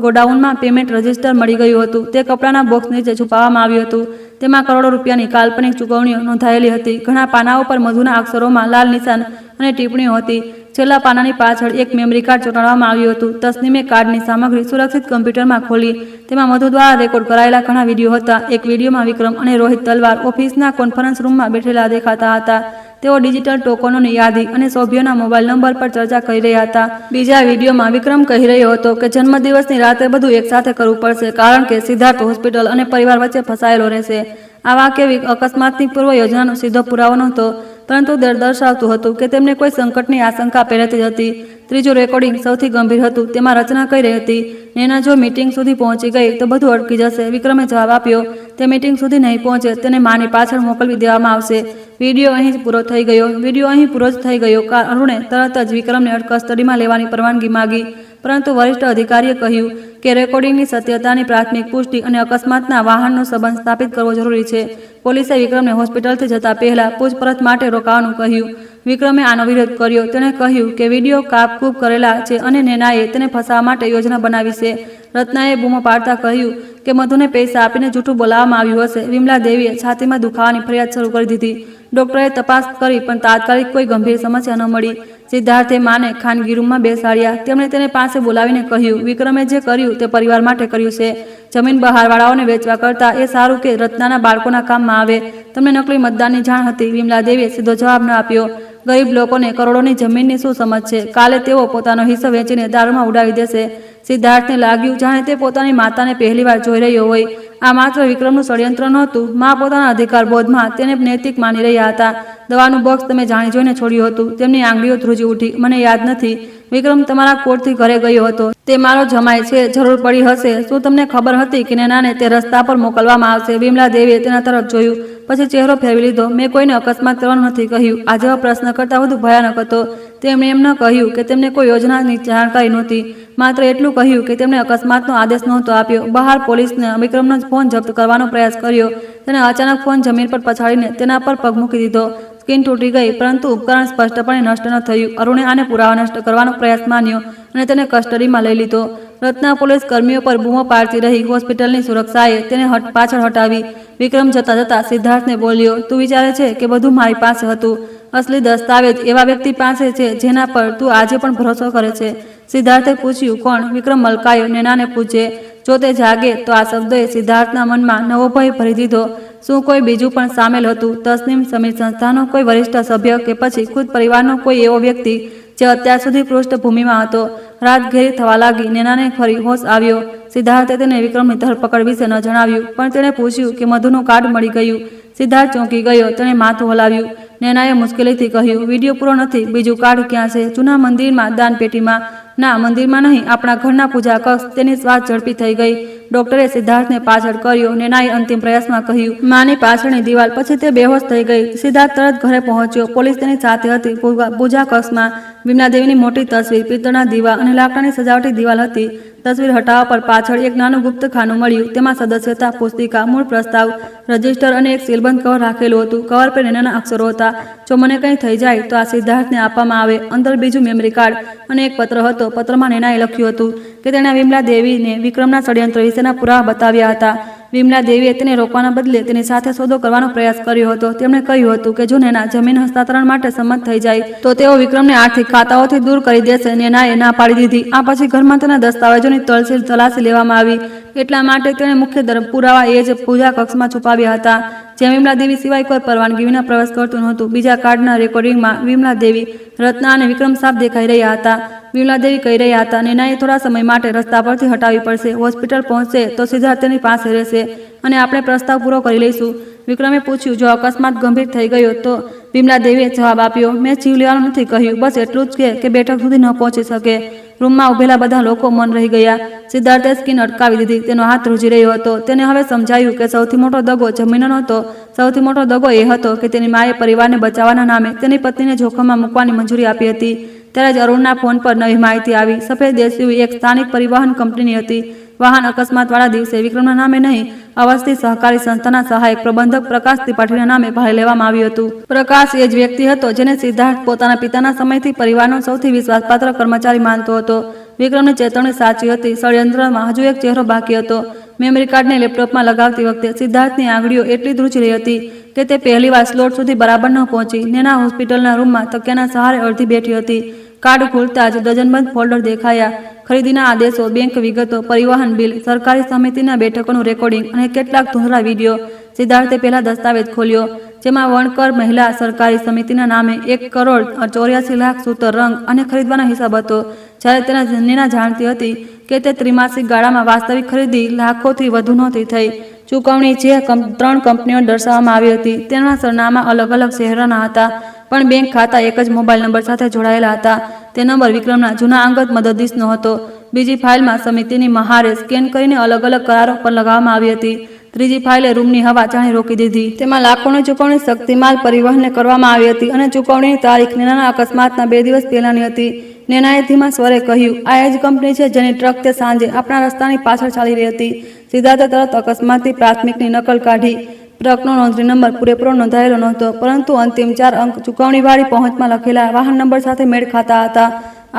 ગોડાઉનમાં પેમેન્ટ રજિસ્ટર મળી ગયું હતું. તે કપડાના બોક્સ નીચે છુપાવવામાં આવ્યું હતું. તેમાં કરોડો રૂપિયાની કાલ્પનિક ચૂકવણીઓ નોંધાયેલી હતી. ઘણા પાનાઓ પર મધુના અક્ષરોમાં લાલ નિશાન અને ટિપ્પણીઓ હતી. છેલ્લા પાનાની પાછળ એક મેમરી કાર્ડ ચોંટાડવામાં આવ્યું હતું. તસ્નીમે કાર્ડની સામગ્રી સુરક્ષિત કમ્પ્યુટરમાં ખોલી. તેમાં મધુ દ્વારા રેકોર્ડ કરાયેલા ઘણા વિડીયો હતા. એક વિડીયોમાં વિક્રમ અને રોહિત તલવાર ઓફિસના કોન્ફરન્સ રૂમમાં બેઠેલા દેખાતા હતા. તેઓ ડિજિટલ ટોકનોની યાદી અને સભ્યોના મોબાઈલ નંબર પર ચર્ચા કરી રહ્યા હતા. બીજા વિડીયોમાં વિક્રમ કહી રહ્યો હતો કે જન્મદિવસની રાતે બધું એકસાથે કરવું પડશે, કારણ કે સિદ્ધાર્થ હોસ્પિટલ અને પરિવાર વચ્ચે ફસાયેલો રહેશે. આ વાક્ય અકસ્માતની પૂર્વ યોજનાનો સીધો પુરાવો નહોતો, પરંતુ દર્શાવતું હતું કે તેમને કોઈ સંકટની આશંકા પહેલેથી જ હતી. ત્રીજું રેકોર્ડિંગ સૌથી ગંભીર હતું. તેમાં રચના કહી રહી હતી, નેના જો મીટિંગ સુધી પહોંચી ગઈ તો બધું અટકી જશે. વિક્રમે જવાબ આપ્યો, તે મીટિંગ સુધી નહીં પહોંચે. તેને માની પાછળ મોકલવી દેવામાં આવશે. વિડીયો અહીં જ પૂરો થઈ ગયો. વિડીયો અહીં પૂરો જ થઈ ગયો. અરુણે તરત જ વિક્રમને કસ્ટડીમાં લેવાની પરવાનગી માગી, પરંતુ વરિષ્ઠ અધિકારીએ કહ્યું કે રેકોર્ડિંગની સત્યતાની પ્રાથમિક પુષ્ટિ અને અકસ્માતના વાહનનો સંબંધ સ્થાપિત કરવો જરૂરી છે. પોલીસે વિક્રમને હોસ્પિટલથી જતા પહેલા પૂછપરછ માટે રોકાવાનું કહ્યું. વિક્રમે આનો વિરોધ કર્યો. તેણે કહ્યું કે વિડીયો કાપકૂપ કરેલા છે અને નેનાએ તેને ફસાવવા માટે યોજના બનાવી છે. રત્નાએ બૂમો પાડતા કહ્યું કે મધુને પૈસા આપીને જૂઠું બોલાવવામાં આવ્યું હશે. વિમલા દેવીએ છાતીમાં દુખાવાની ફરિયાદ શરૂ કરી દીધી. ડોક્ટરે તપાસ કરી પણ તાત્કાલિક કોઈ ગંભીર સમસ્યા ન મળી. સિદ્ધાર્થે માને ખાનગી રૂમમાં બેસાડ્યા. તેમણે તેને પાસે બોલાવીને કહ્યું, વિક્રમે જે કર્યું તે પરિવાર માટે કર્યું છે. જમીન બહારવાળાઓને વેચવા કરતા એ સારું કે રત્નાના બાળકોના કામમાં આવે. તમને નકલી મતદાનની જાણ હતી? વિમલા દેવીએ સીધો જવાબ ન આપ્યો. ગરીબ લોકોને કરોડોની જમીનની શું સમજ છે? કાલે તેઓ પોતાનો હિસ્સો વેચીને દારૂમાં ઉડાવી દેશે. સિદ્ધાર્થને લાગ્યું જાણે તે પોતાની માતાને પહેલીવાર જોઈ રહ્યો હોય. આ માત્ર વિક્રમનું ષડયંત્ર નહોતું. મા પોતાના અધિકાર બોધમાં તેને નૈતિક માની રહ્યા હતા. દવાનું બોક્સ તમે જાણી જોઈને છોડ્યું હતું. તેમની આંગળીઓ ધ્રુજી ઉઠી. મને યાદ નથી. વિક્રમ તમારા કોર્ટથી ઘરે ગયો હતો. તે મારો જમાઈ છે. જરૂર પડી હશે. શું તમને ખબર હતી કે નેનાને તે રસ્તા પર મોકલવામાં આવશે? વિમલા દેવીએ તેના તરફ જોયું, પછી ચહેરો ફેરવી લીધો. મેં કોઈને અકસ્માત કરવાનું નથી કહ્યું. આ જેવા પ્રશ્ન કરતાં વધુ ભયાનક હતો. તેમણે એમ ન કહ્યું કે તેમને કોઈ યોજનાની જાણકારી નહોતી. માત્ર એટલું કહ્યું કે તેમણે અકસ્માતનો આદેશ નહોતો આપ્યો. બહાર પોલીસને વિક્રમનો ફોન જપ્ત કરવાનો પ્રયાસ કર્યો. તેને અચાનક ફોન જમીન પર પછાડીને તેના પર પગ મૂકી દીધો. સ્ક્રીન તૂટી ગઈ, પરંતુ ઉપકરણ સ્પષ્ટપણે નષ્ટ ન થયું. અરુણે આને પુરાવા નષ્ટ કરવાનો પ્રયાસ માન્યો અને તેને કસ્ટડીમાં લઈ લીધો. રત્ના પોલીસ કર્મીઓ પર બૂમો પાડતી રહી. હોસ્પિટલની સુરક્ષાએ તેને પાછળ હટાવી. વિક્રમ જતા જતા સિદ્ધાર્થને બોલ્યો, તું વિચારે છે કે બધું મારી પાસે હતું? અસલી દસ્તાવેજ એવા વ્યક્તિ પાસે છે જેના પર તું આજે પણ ભરોસો કરે છે. સિદ્ધાર્થે પૂછ્યું, કોણ? વિક્રમ મલકાયો. નેનાને પૂછે. જો તે જાગે તો આ શબ્દોએ સિદ્ધાર્થના મનમાં નવો ભય ભરી દીધો. શું કોઈ બીજું પણ સામેલ હતું? તસ્નીમ સમીર સંસ્થાનો કોઈ વરિષ્ઠ સભ્ય કે પછી ખુદ પરિવારનો કોઈ એવો વ્યક્તિ જે અત્યાર સુધી પૃષ્ઠભૂમિમાં હતો? રાત ઘેરી થવા લાગી. નેનાને ફરી હોશ આવ્યો. સિદ્ધાર્થે તેને વિક્રમની ધરપકડ વિશે ન જણાવ્યું, પણ તેણે પૂછ્યું કે મધુનું કાર્ડ મળી ગયું. સિદ્ધાર્થ ચોંકી ગયો. તેણે માથું હલાવ્યું. નેનાએ મુશ્કેલીથી કહ્યું, વિડીયો પૂરો નથી. બીજું કાર્ડ ક્યાં છે? જૂના મંદિરમાં, દાનપેટીમાં. ના, મંદિરમાં નહીં, આપણા ઘરના પૂજા કક્ષ. તેની શ્વાસ ઝડપી થઈ ગઈ. ડોક્ટરે સિદ્ધાર્થને પાછળ કર્યો. નેનાએ અંતિમ પ્રયાસમાં કહ્યું, માની પાછળની દિવાલ. પછી તે બેહોશ થઈ ગઈ. સિદ્ધાર્થ તરત ઘરે પહોંચ્યો. પોલીસ તેની સાથે હતી. પૂજા કક્ષમાં વિમલા દેવીની મોટી તસવીર, પિત્તળના દીવા અને લાકડાની સજાવટી દિવાલ હતી. તસવીર હટાવવા પર પાછળ એક નાનું ગુપ્તખાનું મળ્યું. તેમાં સદસ્યતા પુસ્તિકા, મૂળ પ્રસ્તાવ, રજિસ્ટર અને એક સીલબંધ કવર રાખેલું હતું. કવર પર નેનાના અક્ષરો હતા, જો મને કંઈ થઈ જાય તો આ સિદ્ધાર્થને આપવામાં આવે. અંદર બીજું મેમરી કાર્ડ અને એક પત્ર હતો. પત્રમાં નેનાએ લખ્યું હતું કે તેણે વિમલા દેવીને વિક્રમના ષડયંત્ર વિશેના પુરાવા બતાવ્યા હતા. વિમલા દેવીએ તેને રોકવાના બદલે તેની સાથે સોદો કરવાનો પ્રયાસ કર્યો હતો. તેમણે કહ્યું હતું કે જો નેના જમીન હસ્તાંતરણ માટે સંમત થઈ જાય તો તેઓ વિક્રમને આર્થિક ખાતાઓથી દૂર કરી દેશે. નેનાએ ના પાડી દીધી. આ પછી ઘરમાં તેના દસ્તાવેજોની તલાશી લેવામાં આવી. એટલા માટે તેણે મુખ્ય પુરાવા એ જ પૂજા કક્ષમાં છુપાવ્યા હતા, જ્યાં વિમલા દેવી સિવાય કોઈ પરવાનગી વિના પ્રવેશ કરતું નહોતું. બીજા કાર્ડના રેકોર્ડિંગમાં વિમલા દેવી, રત્ના અને વિક્રમ સાફ દેખાઈ રહ્યા હતા. વિમલા દેવી કહી રહ્યા હતા, નેનાએ થોડા સમય માટે રસ્તા પરથી હટાવી પડશે. હોસ્પિટલ પહોંચશે તો સિદ્ધાર્થ તેની પાસે રહેશે અને આપણે પ્રસ્તાવ પૂરો કરી લઈશું. વિક્રમે પૂછ્યું, જો અકસ્માત ગંભીર થઈ ગયો તો? વિમલા દેવીએ જવાબ આપ્યો, મેં જીવ લેવાનું નથી કહ્યું, બસ એટલું જ કે બેઠક સુધી ન પહોંચી શકે. રૂમમાં ઉભેલા બધા લોકો મૌન રહી ગયા. સિદ્ધાર્થે સ્કીન અટકાવી દીધી. તેનો હાથ ધ્રુજી રહ્યો હતો. તેને હવે સમજાયું કે સૌથી મોટો દગો જમીનનો નહોતો. સૌથી મોટો દગો એ હતો કે તેની માએ પરિવારને બચાવવાના નામે તેની પત્નીને જોખમમાં મૂકવાની મંજૂરી આપી હતી. ત્યારે જ અરુણના ફોન પર નવી માહિતી આવી. સફેદ એસયુવી એક સ્થાનિક પરિવહન કંપનીની હતી. વાહન અકસ્માતવાળા દિવસે વિક્રમના નામે નહીં, અવસ્થી સહકારી સંસ્થાના સહાયક પ્રબંધક પ્રકાશ ત્રિપાઠીના નામે ભાડે લેવામાં આવ્યું હતું. પ્રકાશ એ જ વ્યક્તિ હતો જેને સિદ્ધાર્થ પોતાના પિતાના સમયથી પરિવારનો સૌથી વિશ્વાસપાત્ર કર્મચારી માનતો હતો. વિક્રમની ચેતવણી સાચી હતી. ષડયંત્રમાં હજુ એક ચહેરો બાકી હતો. મેમરી કાર્ડને લેપટોપમાં લગાવતી વખતે સિદ્ધાર્થની આંગળીઓ એટલી ધ્રુજી રહી હતી કે તે પહેલીવાર સ્લોટ સુધી બરાબર ન પહોંચી. નેના હોસ્પિટલના રૂમમાં તકિયાના સહારે અડધી બેઠી હતી. કાર્ડ ખોલતા જ ડઝનબંધ ફોલ્ડર દેખાયા. ખરીદીના આદેશો, બેંક વિગતો, પરિવહન બિલ, સરકારી સમિતિના બેઠકોનું રેકોર્ડિંગ અને કેટલાક ધૂંધળા વિડીયો. સિદ્ધાર્થે પહેલા દસ્તાવેજ ખોલ્યો, જેમાં વણકર મહિલા સહકારી સમિતિના નામે 1,84,00,000 સૂતર રંગ અને ખરીદવાનો હિસાબ હતો. જ્યારે તેના નેના જાણતી હતી કે તે ત્રિમાસિક ગાળામાં વાસ્તવિક ખરીદી લાખોથી વધુ નહોતી થઈ. ચૂકવણી જે 3 કંપનીઓ દર્શાવવામાં આવી હતી તેના સરનામા અલગ અલગ શહેરોના હતા, પણ બેંક ખાતા એક જ મોબાઈલ નંબર સાથે જોડાયેલા હતા. તે નંબર વિક્રમના જૂના અંગત મદદનીશનો હતો. બીજી ફાઇલમાં સમિતિની મહારે સ્કેન કરીને અલગ અલગ કરારો પર લગાવવામાં આવી હતી. ત્રીજી ફાઇલે રૂમની હવા જાણે રોકી દીધી. તેમાં લાખોની ચૂકવણી શક્તિમાલ પરિવહનને કરવામાં આવી હતી અને ચૂકવણીની તારીખ નેનાના અકસ્માતના 2 દિવસ પહેલાની હતી. નેનાએ ધીમા સ્વરે કહ્યું, આ એ જ કંપની છે જેની ટ્રક તે સાંજે આપણા રસ્તાની પાછળ ચાલી રહી હતી. સિદ્ધાર્થે તરત અકસ્માતની પ્રાથમિકની નકલ કાઢી. ટ્રકનો નોંધણી નંબર પૂરેપૂરો નોંધાયેલો નહોતો, પરંતુ અંતિમ 4 અંક ચૂકવણીવાળી પહોંચમાં લખેલા વાહન નંબર સાથે મેળ ખાતા હતા.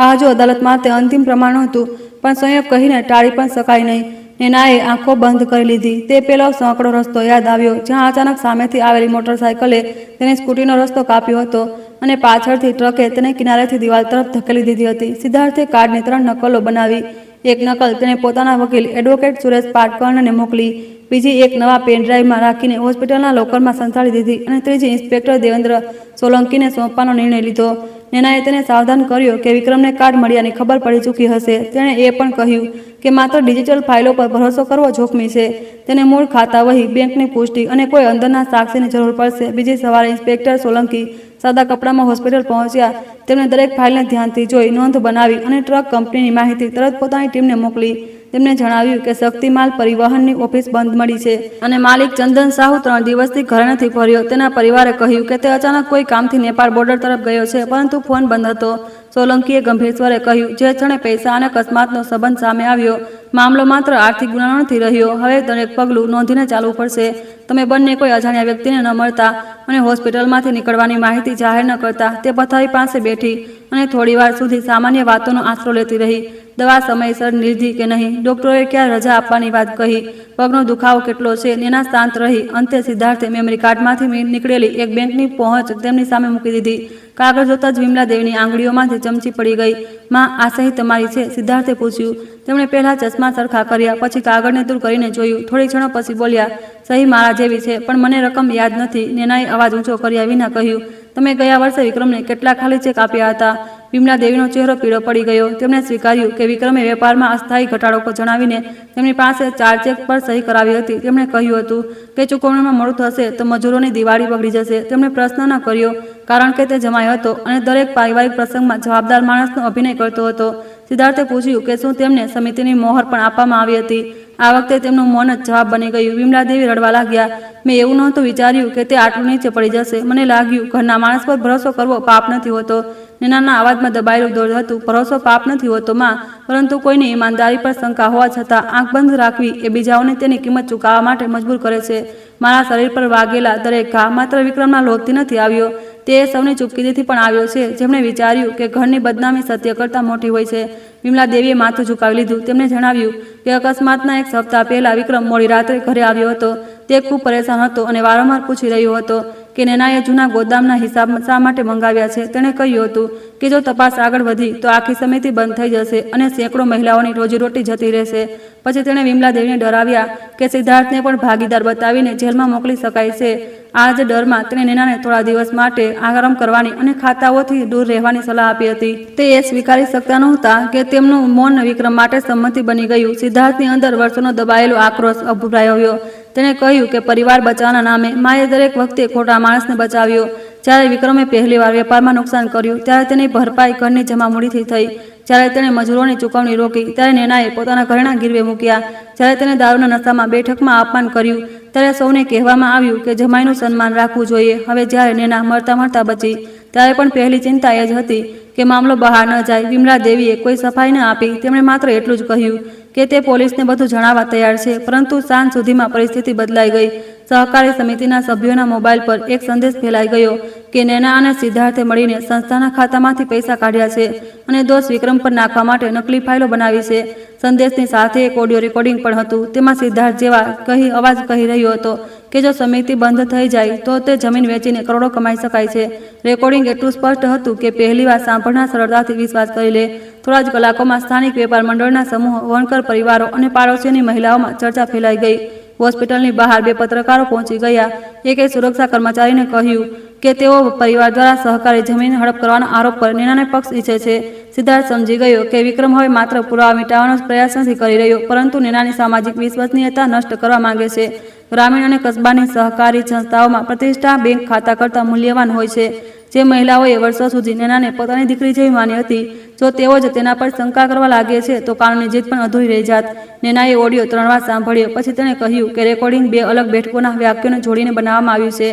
આ હજુ અદાલતમાં તે અંતિમ પ્રમાણ નહોતું, પણ સંયોગ કહીને ટાળી પણ શકાય નહીં. નેનાએ આંખો બંધ કરી લીધી. તે પેલો સાંકડો રસ્તો યાદ આવ્યો જ્યાં અચાનક સામેથી આવેલી મોટરસાયકલે તેની સ્કૂટીનો રસ્તો કાપ્યો હતો. અને પાછળથી ટ્રકે તેને કિનારેથી દિવાલ તરફ ધકેલી દીધી હતી. સિદ્ધાર્થે કાર્ડની 3 નકલો બનાવી. એક નકલ તેણે પોતાના વકીલ એડવોકેટ સુરેશ પાટકર્ણને મોકલી, બીજી એક નવા પેનડ્રાઈવમાં રાખીને હોસ્પિટલના લોકરમાં સંતાડી દીધી અને ત્રીજી ઇન્સ્પેક્ટર દેવેન્દ્ર સોલંકીને સોંપવાનો નિર્ણય લીધો. નેનાએ તેને સાવધાન કર્યો કે વિક્રમને કાર્ડ મળ્યાની ખબર પડી ચૂકી હશે. તેણે એ પણ કહ્યું કે માત્ર ડિજિટલ ફાઇલો પર ભરોસો કરવો જોખમી છે. તેને મૂળ ખાતા વહી, બેંકની પુષ્ટિ અને કોઈ અંદરના સાક્ષીની જરૂર પડશે. બીજી સવારે ઇન્સ્પેક્ટર સોલંકી સાદા કપડામાં હોસ્પિટલ પહોંચ્યા. તેમણે દરેક ફાઇલને ધ્યાનથી જોઈ, નોંધ બનાવી અને ટ્રક કંપનીની માહિતી તરત પોતાની ટીમને મોકલી. તેમને જણાવ્યું કે શક્તિમાલ પરિવહનની ઓફિસ બંધ મળી છે અને માલિક ચંદન સાહુ 3 દિવસથી ઘરે નથી ફર્યો. તેના પરિવારે કહ્યું કે તે અચાનક કોઈ કામથી નેપાળ બોર્ડર તરફ ગયો છે, પરંતુ ફોન બંધ હતો. સોલંકીએ ગંભીર સ્વરે કહ્યું, જે ક્ષણે પૈસા અને અકસ્માતનો સંબંધ સામે આવ્યો, મામલો માત્ર આર્થિક ગુનાનો નથી રહ્યો. હવે દરેક પગલું નોંધીને ચાલવું પડશે. તમે બંને કોઈ અજાણ્યા વ્યક્તિને ન મળતા અને હોસ્પિટલમાંથી નીકળવાની માહિતી જાહેર ન કરતા. તે પથારી પાસે બેઠી અને થોડીવાર સુધી સામાન્ય વાતોનો આશરો લેતી રહી. દવા સમયસર લીધી કે નહીં, ડોક્ટરોએ ક્યારે રજા આપવાની વાત કહી, પગનો દુખાવો કેટલો છે. નેના શાંત રહી. અંતે સિદ્ધાર્થે મેમરી કાર્ડમાંથી નીકળેલી એક બેંકની પહોંચ તેમની સામે મૂકી દીધી. કાગળ જોતા જ વિમલા દેવીની આંગળીઓમાંથી ચમચી પડી ગઈ. માં, આ સહી તમારી છે? સિદ્ધાર્થે પૂછ્યું. તેમણે પહેલા ચશ્મા સરખા કર્યા, પછી કાગળને દૂર કરીને જોયું. થોડી ક્ષણો પછી બોલ્યા, સહી મારા જેવી છે, પણ મને રકમ યાદ નથી. નેનાએ અવાજ ઊંચો કર્યા વિના કહ્યું, તમે ગયા વર્ષે વિક્રમને કેટલા ખાલી ચેક આપ્યા હતા? વિમલા દેવીનો ચહેરો પીળો પડી ગયો. તેમણે સ્વીકાર્યું કે વિક્રમે વેપારમાં અસ્થાયી ઘટાડો જણાવીને તેમની પાસે 4 ચેક પર સહી કરાવી હતી. તેમણે કહ્યું હતું કે ચૂકવણીમાં મોડું થશે તો મજૂરોની દિવાળી બગડી જશે. તેમણે પ્રશ્ન ન કર્યો, કારણ કે તે જમાઈ હતો અને દરેક પારિવારિક પ્રસંગમાં જવાબદાર માણસનો અભિનય કરતો હતો. સિદ્ધાર્થે પૂછ્યું કે શું તેમને સમિતિની મોહર પણ આપવામાં આવી હતી? આ વખતે તેમનું મૌન જ જવાબ બની ગયું. વિમલા દેવી રડવા લાગ્યા. મેં એવું નહોતું વિચાર્યું કે તે આટલું નીચે પડી જશે. મને લાગ્યું ઘરના માણસ પર ભરોસો કરવો પાપ નથી હોતો. નેનાના અવાજમાં દબાયેલું દોડ હતું. ભરોસો પાપ નથી હોતો માં, પરંતુ કોઈની ઈમાનદારી પર શંકા હોવા છતાં આંખ બંધ રાખવી એ બીજાઓને તેની કિંમત ચૂકવવા માટે મજબૂર કરે છે. મારા શરીર પર વાગેલા દરેક ઘા માત્ર વિક્રમના લોભથી નથી આવ્યો, તે સૌની ચૂપકીદીથી પણ આવ્યો છે, જેમણે વિચાર્યું કે ઘરની બદનામી સત્ય કરતાં મોટી હોય છે. વિમલા દેવીએ માથું ઝુકાવી લીધું. તેમણે જણાવ્યું કે અકસ્માતના 1 સપ્તાહ પહેલા વિક્રમ મોડી રાત્રે ઘરે આવ્યો હતો. તે ખૂબ પરેશાન હતો અને વારંવાર પૂછી રહ્યો હતો કે નેનાએ જૂના ગોદામના હિસાબ શા માટે મંગાવ્યા છે. તેણે કહ્યું હતું કે જો તપાસ આગળ વધી તો આખી સમિતિ બંધ થઈ જશે અને સેંકડો મહિલાઓની રોજીરોટી જતી રહેશે. પછી તેણે વિમલા દેવીને ડરાવ્યા કે સિદ્ધાર્થને પણ ભાગીદાર બતાવીને જેલમાં મોકલી શકાય છે. આ જ ડરમાં તેણે નેનાને થોડા દિવસ માટે આરામ કરવાની અને ખાતાઓથી દૂર રહેવાની સલાહ આપી હતી. તે એ સ્વીકારી શકતા નહોતા કે તેમનું મૌન વિક્રમ માટે સંમતિ બની ગયું. સિદ્ધાર્થની અંદર વર્ષોનો દબાયેલો આક્રોશ અભૂરાયો. તેણે કહ્યું કે પરિવાર બચાવવાના નામે માએ દરેક વખતે ખોટા માણસને બચાવ્યો. જ્યારે વિક્રમે પહેલીવાર વેપારમાં નુકસાન કર્યું ત્યારે તેની ભરપાઈ ઘરની જમામૂડીથી થઈ. જ્યારે તેણે મજૂરોની ચૂકવણી રોકી ત્યારે નેનાએ પોતાના ઘરેણાં ગીરવે મૂક્યા. જ્યારે તેણે દારૂના નશામાં બેઠકમાં અપમાન કર્યું ત્યારે સૌને કહેવામાં આવ્યું કે જમાઈનું સન્માન રાખવું જોઈએ. હવે જ્યારે નેના મળતા મળતા બચી ત્યારે પણ પહેલી ચિંતા એ જ હતી કે મામલો બહાર ન જાય. વિમલા દેવીએ કોઈ સફાઈ ન આપી. તેમણે માત્ર એટલું જ કહ્યું કે તે પોલીસને બધું જણાવવા તૈયાર છે. પરંતુ સાંજ સુધીમાં પરિસ્થિતિ બદલાઈ ગઈ. સહકારી સમિતિના સભ્યોના મોબાઈલ પર એક સંદેશ ફેલાઈ ગયો કે નેના અને સિદ્ધાર્થે મળીને સંસ્થાના ખાતામાંથી પૈસા કાઢ્યા છે અને દોષ વિક્રમ પર નાખવા માટે નકલી ફાઇલો બનાવી છે. સંદેશની સાથે એક ઓડિયો રેકોર્ડિંગ પણ હતું. તેમાં સિદ્ધાર્થ જેવા અવાજ કહી રહ્યો હતો કે જો સમિતિ બંધ થઈ જાય તો તે જમીન વેચીને કરોડો કમાઈ શકાય છે. રેકોર્ડિંગ એટલું સ્પષ્ટ હતું કે પહેલીવાર સાંભળનાર સરળતાથી વિશ્વાસ કરી લે. થોડા જ કલાકોમાં સ્થાનિક વેપાર મંડળના સમૂહ, વણકર પરિવારો અને પાડોશીઓની મહિલાઓમાં ચર્ચા ફેલાઈ ગઈ. હોસ્પિટલની બહાર 2 પત્રકારો પહોંચી ગયા. એકે સુરક્ષા કર્મચારીને કહ્યું કે તેઓ પરિવાર દ્વારા સહકારી જમીન હડપ કરવાના આરોપ પર નેનાને પક્ષ ઈચ્છે છે. સિદ્ધાર્થ સમજી ગયો કે વિક્રમ હવે માત્ર પુરાવા મિટાવવાનો પ્રયાસ નથી કરી રહ્યો, પરંતુ નેનાની સામાજિક વિશ્વસનીયતા નષ્ટ કરવા માંગે છે. ગ્રામીણ અને કસ્બાની સહકારી સંસ્થાઓમાં પ્રતિષ્ઠા બેંક ખાતા કરતાં મૂલ્યવાન હોય છે. જે મહિલાઓએ વર્ષો સુધી નેનાને પોતાની દીકરી જેવી માની હતી, જો તેઓ જ તેના પર શંકા કરવા લાગે છે તો કાનૂની જીત પણ અધૂરી રહી જાત. નેનાએ ઓડિયો 3 વાર સાંભળ્યો. પછી તેણે કહ્યું કે રેકોર્ડિંગ 2 અલગ બેઠકોના વાક્યોને જોડીને બનાવવામાં આવ્યું છે.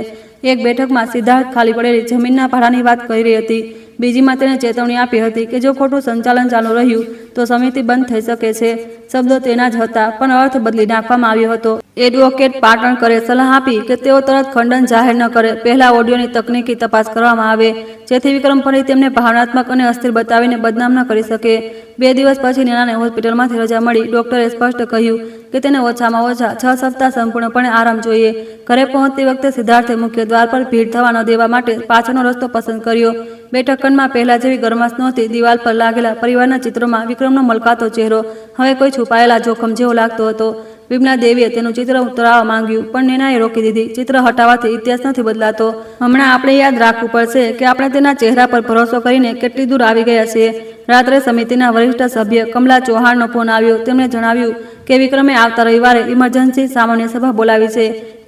એક બેઠકમાં સિદ્ધાર્થ ખાલી પડેલી જમીનના ભાડાની વાત કહી રહી હતી. બીજીમાં તેણે ચેતવણી આપી હતી કે જો ખોટું સંચાલન ચાલુ રહ્યું તો સમિતિ બંધ થઈ શકે છે. શબ્દો તેના જ હતા, પણ અર્થ બદલી નાખવામાં આવ્યો હતો. એડવોકેટ પાટણકરે સલાહ આપી કે તેઓ તરત ખંડન જાહેર ન કરે, પહેલા ઓડિયોની તકનીકી તપાસ કરવામાં આવે, જેથી વિક્રમ ફરી તેમને ભાવનાત્મક અને અસ્થિર બતાવીને બદનામ ન કરી શકે. 2 દિવસ પછી નેનાને હોસ્પિટલમાંથી રજા મળી. ડોક્ટરે સ્પષ્ટ કહ્યું કે તેને ઓછામાં ઓછા 6 સપ્તાહ સંપૂર્ણપણે આરામ જોઈએ. ઘરે પહોંચતી વખતે સિદ્ધાર્થે મુખ્ય દ્વાર પર ભીડ થવા ન દેવા માટે પાછળનો રસ્તો પસંદ કર્યો. બેઠક ખંડમાં પહેલા જેવી ગરમાશ નહોતી. દિવાલ પર લાગેલા પરિવારના ચિત્રોમાં વિક્રમનો મલકાતો ચહેરો હવે કોઈ છુપાયેલા જોખમ જેવો લાગતો હતો. વિમલા દેવીએ તેનું ચિત્ર ઉતરાવવા માંગ્યું, પણ નેનાએ રોકી દીધી. ચિત્ર હટાવવાથી ઇતિહાસ નથી બદલાતો. હમણાં આપણે યાદ રાખવું પડશે કે આપણે તેના ચહેરા પર ભરોસો કરીને કેટલી દૂર આવી ગયા છીએ. રાત્રે સમિતિના વરિષ્ઠ સભ્ય કમલા ચૌહાણનો ફોન આવ્યો. તેમણે જણાવ્યું કે વિક્રમે આવતા રવિવારે ઇમરજન્સી સામાન્ય સભા બોલાવી છે.